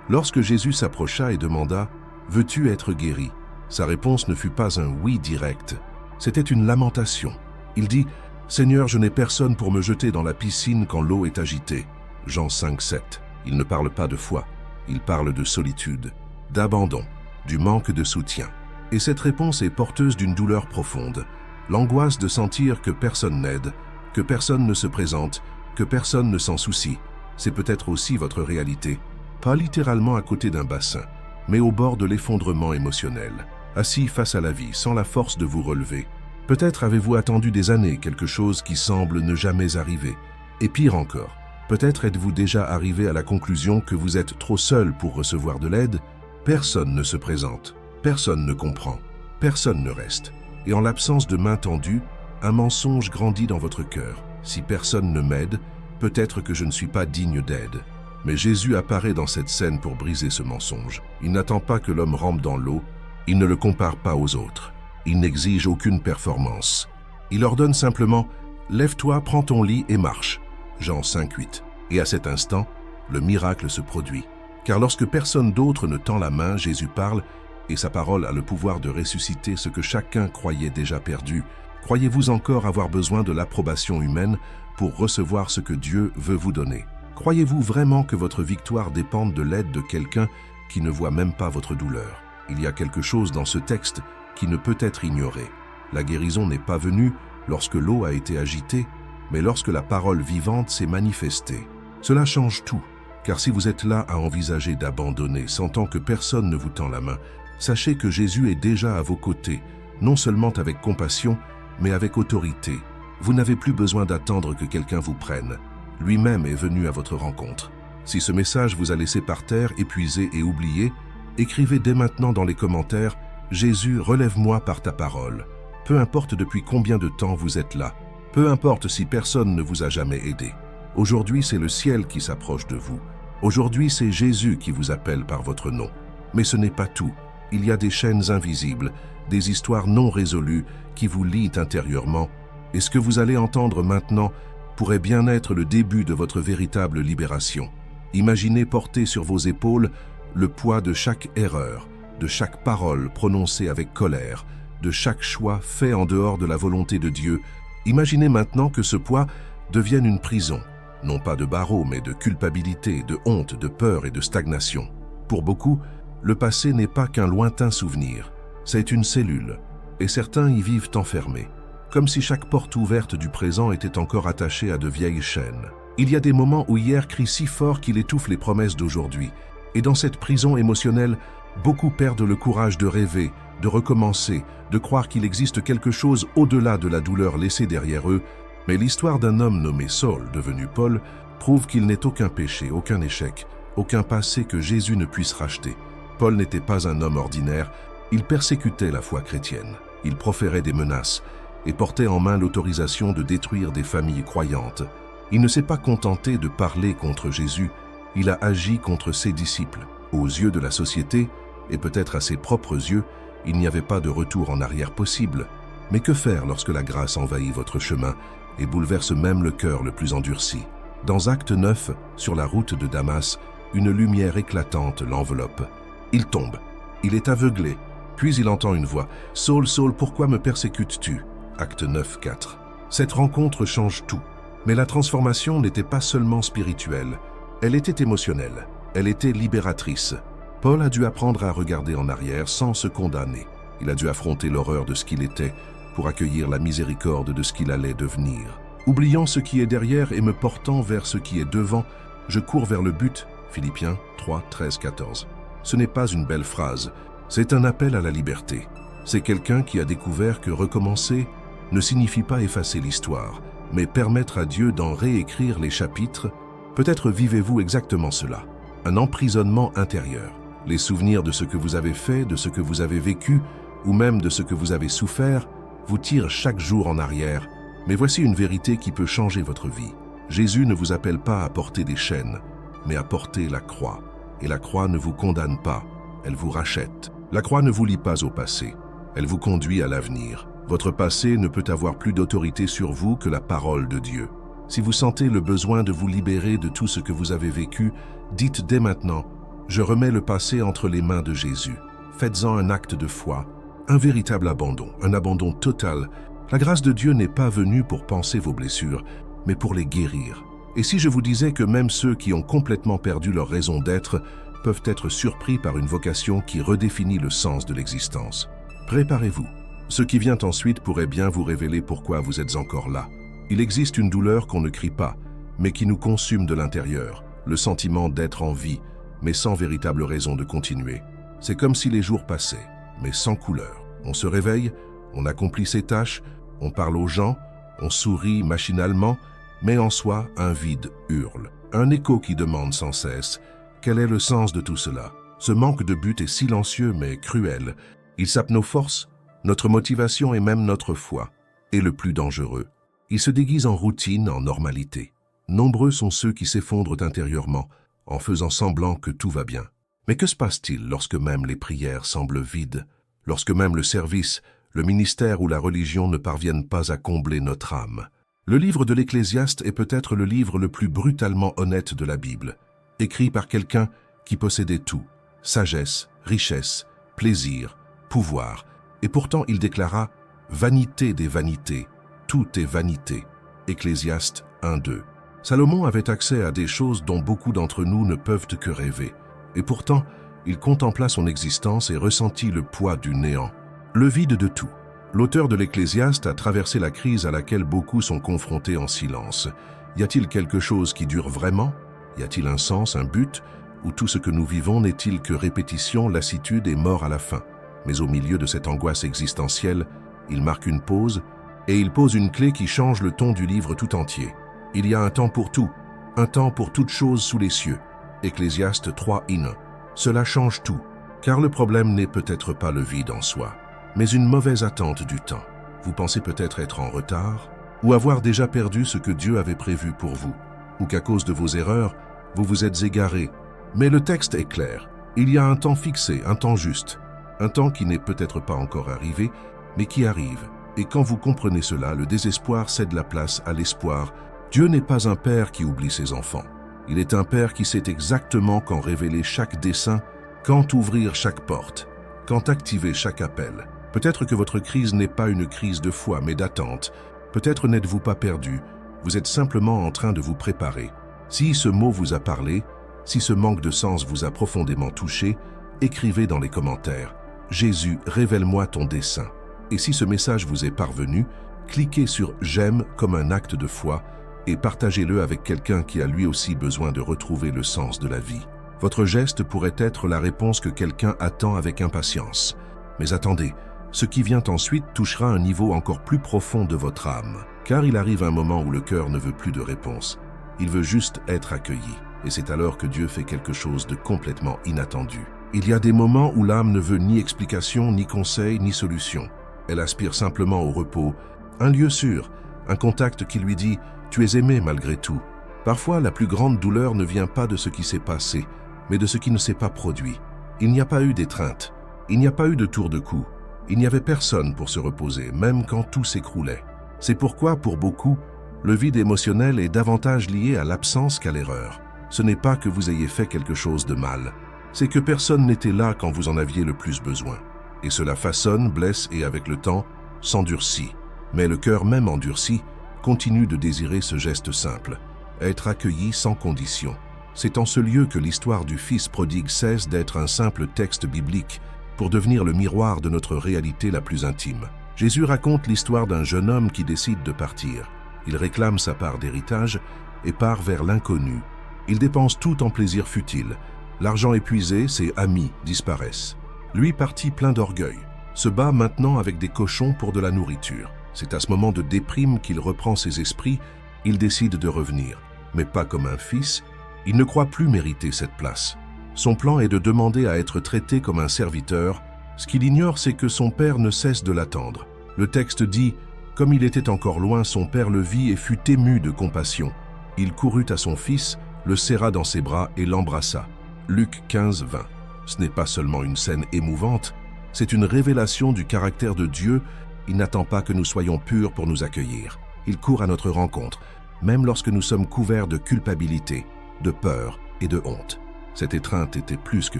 Lorsque Jésus s'approcha et demanda « Veux-tu être guéri ?» Sa réponse ne fut pas un oui direct. C'était une lamentation. Il dit « Seigneur, je n'ai personne pour me jeter dans la piscine quand l'eau est agitée. » Jean 5, 7. Il ne parle pas de foi. Il parle de solitude, d'abandon, du manque de soutien. Et cette réponse est porteuse d'une douleur profonde. L'angoisse de sentir que personne n'aide, que personne ne se présente, que personne ne s'en soucie. C'est peut-être aussi votre réalité. Pas littéralement à côté d'un bassin, mais au bord de l'effondrement émotionnel, assis face à la vie, sans la force de vous relever. Peut-être avez-vous attendu des années quelque chose qui semble ne jamais arriver. Et pire encore, peut-être êtes-vous déjà arrivé à la conclusion que vous êtes trop seul pour recevoir de l'aide. Personne ne se présente, personne ne comprend, personne ne reste. Et en l'absence de main tendue, un mensonge grandit dans votre cœur. Si personne ne m'aide, peut-être que je ne suis pas digne d'aide. Mais Jésus apparaît dans cette scène pour briser ce mensonge. Il n'attend pas que l'homme rampe dans l'eau, il ne le compare pas aux autres. Il n'exige aucune performance. Il ordonne simplement « Lève-toi, prends ton lit et marche ». Jean 5, 8. Et à cet instant, le miracle se produit. Car lorsque personne d'autre ne tend la main, Jésus parle et sa parole a le pouvoir de ressusciter ce que chacun croyait déjà perdu. Croyez-vous encore avoir besoin de l'approbation humaine pour recevoir ce que Dieu veut vous donner? Croyez-vous vraiment que votre victoire dépende de l'aide de quelqu'un qui ne voit même pas votre douleur? Il y a quelque chose dans ce texte qui ne peut être ignoré. La guérison n'est pas venue lorsque l'eau a été agitée, mais lorsque la parole vivante s'est manifestée. Cela change tout, car si vous êtes là à envisager d'abandonner, sentant que personne ne vous tend la main, sachez que Jésus est déjà à vos côtés, non seulement avec compassion, mais avec autorité. Vous n'avez plus besoin d'attendre que quelqu'un vous prenne. Lui-même est venu à votre rencontre. Si ce message vous a laissé par terre, épuisé et oublié, écrivez dès maintenant dans les commentaires « Jésus, relève-moi par ta parole ». Peu importe depuis combien de temps vous êtes là, peu importe si personne ne vous a jamais aidé. Aujourd'hui, c'est le ciel qui s'approche de vous. Aujourd'hui, c'est Jésus qui vous appelle par votre nom. Mais ce n'est pas tout. Il y a des chaînes invisibles, des histoires non résolues qui vous lient intérieurement. Et ce que vous allez entendre maintenant pourrait bien être le début de votre véritable libération. Imaginez porter sur vos épaules le poids de chaque erreur, de chaque parole prononcée avec colère, de chaque choix fait en dehors de la volonté de Dieu. Imaginez maintenant que ce poids devienne une prison, non pas de barreaux, mais de culpabilité, de honte, de peur et de stagnation. Pour beaucoup, le passé n'est pas qu'un lointain souvenir, c'est une cellule, et certains y vivent enfermés, comme si chaque porte ouverte du présent était encore attachée à de vieilles chaînes. Il y a des moments où hier crie si fort qu'il étouffe les promesses d'aujourd'hui, et dans cette prison émotionnelle, beaucoup perdent le courage de rêver, de recommencer, de croire qu'il existe quelque chose au-delà de la douleur laissée derrière eux, mais l'histoire d'un homme nommé Saul, devenu Paul, prouve qu'il n'est aucun péché, aucun échec, aucun passé que Jésus ne puisse racheter. Paul n'était pas un homme ordinaire, il persécutait la foi chrétienne, il proférait des menaces et portait en main l'autorisation de détruire des familles croyantes. Il ne s'est pas contenté de parler contre Jésus, il a agi contre ses disciples. Aux yeux de la société, et peut-être à ses propres yeux, il n'y avait pas de retour en arrière possible. Mais que faire lorsque la grâce envahit votre chemin et bouleverse même le cœur le plus endurci? Dans Acte 9, sur la route de Damas, une lumière éclatante l'enveloppe. Il tombe, il est aveuglé, puis il entend une voix. « Saul, Saul, pourquoi me persécutes-tu » Acte 9, 4. Cette rencontre change tout. Mais la transformation n'était pas seulement spirituelle, elle était émotionnelle, elle était libératrice. Paul a dû apprendre à regarder en arrière sans se condamner. Il a dû affronter l'horreur de ce qu'il était pour accueillir la miséricorde de ce qu'il allait devenir. Oubliant ce qui est derrière et me portant vers ce qui est devant, je cours vers le but. Philippiens 3, 13, 14. Ce n'est pas une belle phrase, c'est un appel à la liberté. C'est quelqu'un qui a découvert que recommencer ne signifie pas effacer l'histoire, mais permettre à Dieu d'en réécrire les chapitres. Peut-être vivez-vous exactement cela, un emprisonnement intérieur. Les souvenirs de ce que vous avez fait, de ce que vous avez vécu, ou même de ce que vous avez souffert, vous tirent chaque jour en arrière Mais voici une vérité qui peut changer votre vie. Jésus ne vous appelle pas à porter des chaînes, mais à porter la croix. Et la croix ne vous condamne pas, elle vous rachète. La croix ne vous lie pas au passé, elle vous conduit à l'avenir. Votre passé ne peut avoir plus d'autorité sur vous que la parole de Dieu. Si vous sentez le besoin de vous libérer de tout ce que vous avez vécu, dites dès maintenant, je remets le passé entre les mains de Jésus. Faites-en un acte de foi, un véritable abandon, un abandon total. La grâce de Dieu n'est pas venue pour panser vos blessures, mais pour les guérir. Et si je vous disais que même ceux qui ont complètement perdu leur raison d'être peuvent être surpris par une vocation qui redéfinit le sens de l'existence? Préparez-vous. Ce qui vient ensuite pourrait bien vous révéler pourquoi vous êtes encore là. Il existe une douleur qu'on ne crie pas, mais qui nous consume de l'intérieur, le sentiment d'être en vie, mais sans véritable raison de continuer. C'est comme si les jours passaient, mais sans couleur. On se réveille, on accomplit ses tâches, on parle aux gens, on sourit machinalement, mais en soi, un vide hurle. Un écho qui demande sans cesse « Quel est le sens de tout cela ?» Ce manque de but est silencieux mais cruel. Il sape nos forces, notre motivation et même notre foi. Et le plus dangereux, il se déguise en routine, en normalité. Nombreux sont ceux qui s'effondrent intérieurement, en faisant semblant que tout va bien. Mais que se passe-t-il lorsque même les prières semblent vides, lorsque même le service, le ministère ou la religion ne parviennent pas à combler notre âme? Le livre de l'Ecclésiaste est peut-être le livre le plus brutalement honnête de la Bible, écrit par quelqu'un qui possédait tout, sagesse, richesse, plaisir, pouvoir, et pourtant il déclara « Vanité des vanités, tout est vanité ». Ecclésiaste 1:2. Salomon avait accès à des choses dont beaucoup d'entre nous ne peuvent que rêver, et pourtant il contempla son existence et ressentit le poids du néant, le vide de tout. L'auteur de l'Ecclésiaste a traversé la crise à laquelle beaucoup sont confrontés en silence. Y a-t-il quelque chose qui dure vraiment? Y a-t-il un sens, un but? Ou tout ce que nous vivons n'est-il que répétition, lassitude et mort à la fin? Mais au milieu de cette angoisse existentielle, il marque une pause, et il pose une clé qui change le ton du livre tout entier. Il y a un temps pour tout, un temps pour toute chose sous les cieux. Ecclésiaste 3:1. Cela change tout, car le problème n'est peut-être pas le vide en soi, mais une mauvaise attente du temps. Vous pensez peut-être être en retard, ou avoir déjà perdu ce que Dieu avait prévu pour vous, ou qu'à cause de vos erreurs, vous vous êtes égaré. Mais le texte est clair. Il y a un temps fixé, un temps juste, un temps qui n'est peut-être pas encore arrivé, mais qui arrive. Et quand vous comprenez cela, le désespoir cède la place à l'espoir. Dieu n'est pas un père qui oublie ses enfants. Il est un père qui sait exactement quand révéler chaque dessein, quand ouvrir chaque porte, quand activer chaque appel. Peut-être que votre crise n'est pas une crise de foi, mais d'attente. Peut-être n'êtes-vous pas perdu, vous êtes simplement en train de vous préparer. Si ce mot vous a parlé, si ce manque de sens vous a profondément touché, écrivez dans les commentaires « Jésus, révèle-moi ton dessein ». Et si ce message vous est parvenu, cliquez sur « J'aime » comme un acte de foi et partagez-le avec quelqu'un qui a lui aussi besoin de retrouver le sens de la vie. Votre geste pourrait être la réponse que quelqu'un attend avec impatience. Mais attendez, ce qui vient ensuite touchera un niveau encore plus profond de votre âme, car il arrive un moment où le cœur ne veut plus de réponse. Il veut juste être accueilli, et c'est alors que Dieu fait quelque chose de complètement inattendu. Il y a des moments où l'âme ne veut ni explication, ni conseil, ni solution. Elle aspire simplement au repos, un lieu sûr, un contact qui lui dit « Tu es aimé malgré tout ». Parfois, la plus grande douleur ne vient pas de ce qui s'est passé, mais de ce qui ne s'est pas produit. Il n'y a pas eu d'étreinte, il n'y a pas eu de tour de cou, il n'y avait personne pour se reposer, même quand tout s'écroulait. C'est pourquoi, pour beaucoup, le vide émotionnel est davantage lié à l'absence qu'à l'erreur. Ce n'est pas que vous ayez fait quelque chose de mal, c'est que personne n'était là quand vous en aviez le plus besoin. Et cela façonne, blesse et avec le temps, s'endurcit. Mais le cœur même endurci continue de désirer ce geste simple, être accueilli sans condition. C'est en ce lieu que l'histoire du Fils prodigue cesse d'être un simple texte biblique pour devenir le miroir de notre réalité la plus intime. Jésus raconte l'histoire d'un jeune homme qui décide de partir. Il réclame sa part d'héritage et part vers l'inconnu. Il dépense tout en plaisir futile. L'argent épuisé, ses amis disparaissent. Lui parti plein d'orgueil, se bat maintenant avec des cochons pour de la nourriture. C'est à ce moment de déprime qu'il reprend ses esprits, il décide de revenir. Mais pas comme un fils, il ne croit plus mériter cette place. Son plan est de demander à être traité comme un serviteur. Ce qu'il ignore, c'est que son père ne cesse de l'attendre. Le texte dit Comme il était encore loin, son père le vit et fut ému de compassion. Il courut à son fils, le serra dans ses bras et l'embrassa. Luc 15, 20. Ce n'est pas seulement une scène émouvante, c'est une révélation du caractère de Dieu. Il n'attend pas que nous soyons purs pour nous accueillir. Il court à notre rencontre, même lorsque nous sommes couverts de culpabilité, de peur et de honte. Cette étreinte était plus que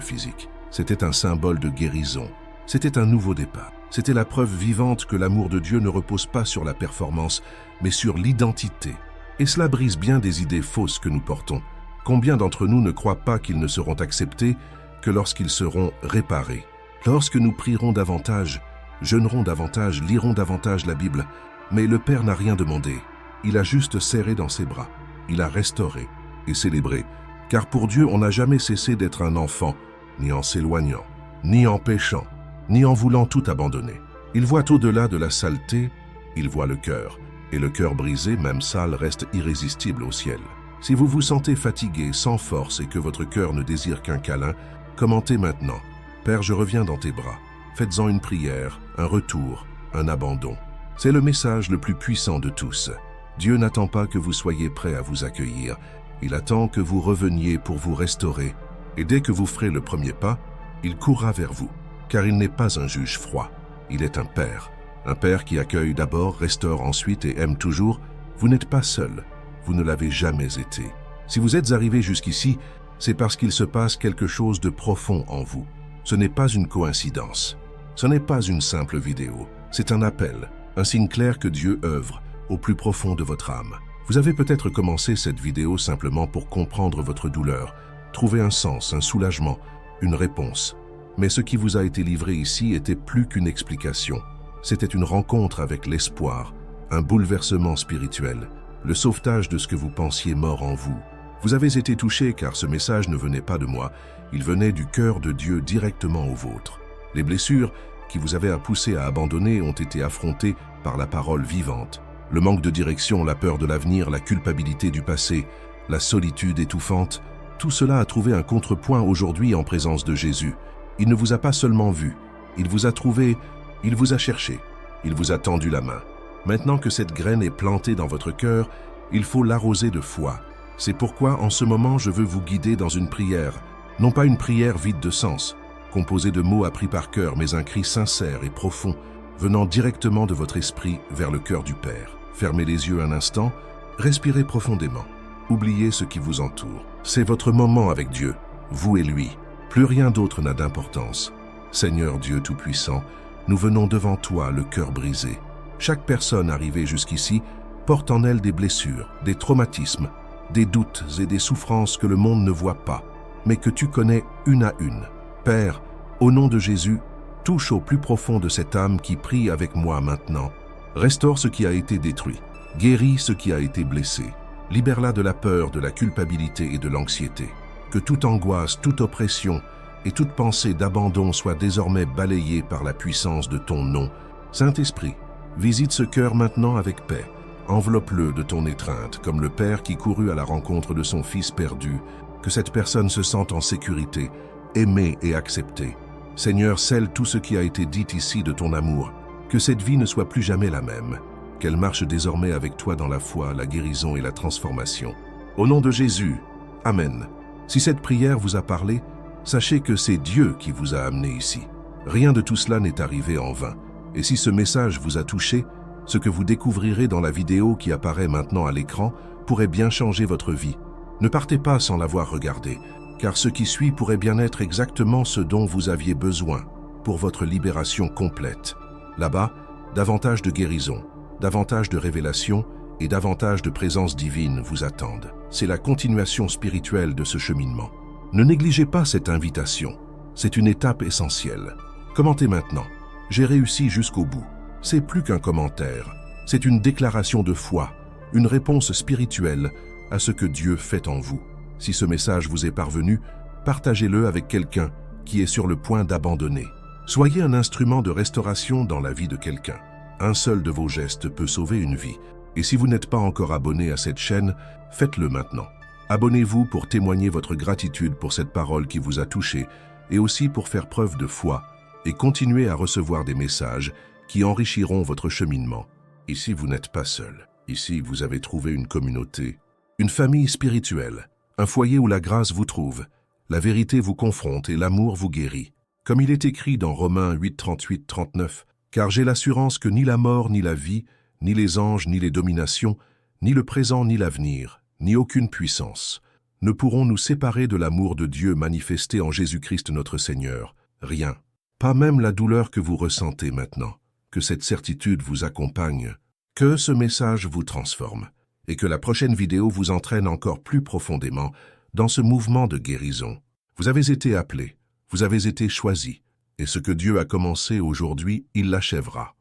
physique. C'était un symbole de guérison. C'était un nouveau départ. C'était la preuve vivante que l'amour de Dieu ne repose pas sur la performance, mais sur l'identité. Et cela brise bien des idées fausses que nous portons. Combien d'entre nous ne croient pas qu'ils ne seront acceptés que lorsqu'ils seront réparés? Lorsque nous prierons davantage, jeûnerons davantage, lirons davantage la Bible, mais le Père n'a rien demandé. Il a juste serré dans ses bras. Il a restauré et célébré. Car pour Dieu, on n'a jamais cessé d'être un enfant, ni en s'éloignant, ni en péchant, ni en voulant tout abandonner. Il voit au-delà de la saleté, il voit le cœur. Et le cœur brisé, même sale, reste irrésistible au ciel. Si vous vous sentez fatigué, sans force et que votre cœur ne désire qu'un câlin, commentez maintenant. Père, je reviens dans tes bras. Faites-en une prière, un retour, un abandon. C'est le message le plus puissant de tous. Dieu n'attend pas que vous soyez prêts à vous accueillir. Il attend que vous reveniez pour vous restaurer. Et dès que vous ferez le premier pas, il courra vers vous. Car il n'est pas un juge froid. Il est un père. Un père qui accueille d'abord, restaure ensuite et aime toujours. Vous n'êtes pas seul. Vous ne l'avez jamais été. Si vous êtes arrivé jusqu'ici, c'est parce qu'il se passe quelque chose de profond en vous. Ce n'est pas une coïncidence. Ce n'est pas une simple vidéo. C'est un appel, un signe clair que Dieu œuvre au plus profond de votre âme. Vous avez peut-être commencé cette vidéo simplement pour comprendre votre douleur, trouver un sens, un soulagement, une réponse. Mais ce qui vous a été livré ici était plus qu'une explication. C'était une rencontre avec l'espoir, un bouleversement spirituel, le sauvetage de ce que vous pensiez mort en vous. Vous avez été touché car ce message ne venait pas de moi, il venait du cœur de Dieu directement au vôtre. Les blessures qui vous avaient poussé à abandonner ont été affrontées par la parole vivante. Le manque de direction, la peur de l'avenir, la culpabilité du passé, la solitude étouffante, tout cela a trouvé un contrepoint aujourd'hui en présence de Jésus. Il ne vous a pas seulement vu, il vous a trouvé, il vous a cherché, il vous a tendu la main. Maintenant que cette graine est plantée dans votre cœur, il faut l'arroser de foi. C'est pourquoi en ce moment je veux vous guider dans une prière, non pas une prière vide de sens, composée de mots appris par cœur, mais un cri sincère et profond, venant directement de votre esprit vers le cœur du Père. Fermez les yeux un instant, respirez profondément. Oubliez ce qui vous entoure. C'est votre moment avec Dieu, vous et lui. Plus rien d'autre n'a d'importance. Seigneur Dieu Tout-Puissant, nous venons devant toi, le cœur brisé. Chaque personne arrivée jusqu'ici porte en elle des blessures, des traumatismes, des doutes et des souffrances que le monde ne voit pas, mais que tu connais une à une. Père, au nom de Jésus, touche au plus profond de cette âme qui prie avec moi maintenant. Restaure ce qui a été détruit, guéris ce qui a été blessé. Libère-la de la peur, de la culpabilité et de l'anxiété. Que toute angoisse, toute oppression et toute pensée d'abandon soit désormais balayée par la puissance de ton nom. Saint-Esprit, visite ce cœur maintenant avec paix. Enveloppe-le de ton étreinte, comme le Père qui courut à la rencontre de son Fils perdu. Que cette personne se sente en sécurité, aimée et acceptée. Seigneur, scelle tout ce qui a été dit ici de ton amour. Que cette vie ne soit plus jamais la même. Qu'elle marche désormais avec toi dans la foi, la guérison et la transformation. Au nom de Jésus, Amen. Si cette prière vous a parlé, sachez que c'est Dieu qui vous a amené ici. Rien de tout cela n'est arrivé en vain. Et si ce message vous a touché, ce que vous découvrirez dans la vidéo qui apparaît maintenant à l'écran pourrait bien changer votre vie. Ne partez pas sans l'avoir regardé, car ce qui suit pourrait bien être exactement ce dont vous aviez besoin pour votre libération complète. Là-bas, davantage de guérison, davantage de révélation et davantage de présence divine vous attendent. C'est la continuation spirituelle de ce cheminement. Ne négligez pas cette invitation. C'est une étape essentielle. Commentez maintenant. J'ai réussi jusqu'au bout. C'est plus qu'un commentaire. C'est une déclaration de foi, une réponse spirituelle à ce que Dieu fait en vous. Si ce message vous est parvenu, partagez-le avec quelqu'un qui est sur le point d'abandonner. Soyez un instrument de restauration dans la vie de quelqu'un. Un seul de vos gestes peut sauver une vie. Et si vous n'êtes pas encore abonné à cette chaîne, faites-le maintenant. Abonnez-vous pour témoigner votre gratitude pour cette parole qui vous a touché et aussi pour faire preuve de foi et continuer à recevoir des messages qui enrichiront votre cheminement. Ici, vous n'êtes pas seul. Ici, vous avez trouvé une communauté, une famille spirituelle, un foyer où la grâce vous trouve, la vérité vous confronte et l'amour vous guérit. Comme il est écrit dans Romains 8, 38-39, « Car j'ai l'assurance que ni la mort, ni la vie, ni les anges, ni les dominations, ni le présent, ni l'avenir, ni aucune puissance, ne pourront nous séparer de l'amour de Dieu manifesté en Jésus-Christ notre Seigneur. Rien, pas même la douleur que vous ressentez maintenant. Que cette certitude vous accompagne, que ce message vous transforme, et que la prochaine vidéo vous entraîne encore plus profondément dans ce mouvement de guérison. Vous avez été appelés, vous avez été choisis, et ce que Dieu a commencé aujourd'hui, il l'achèvera.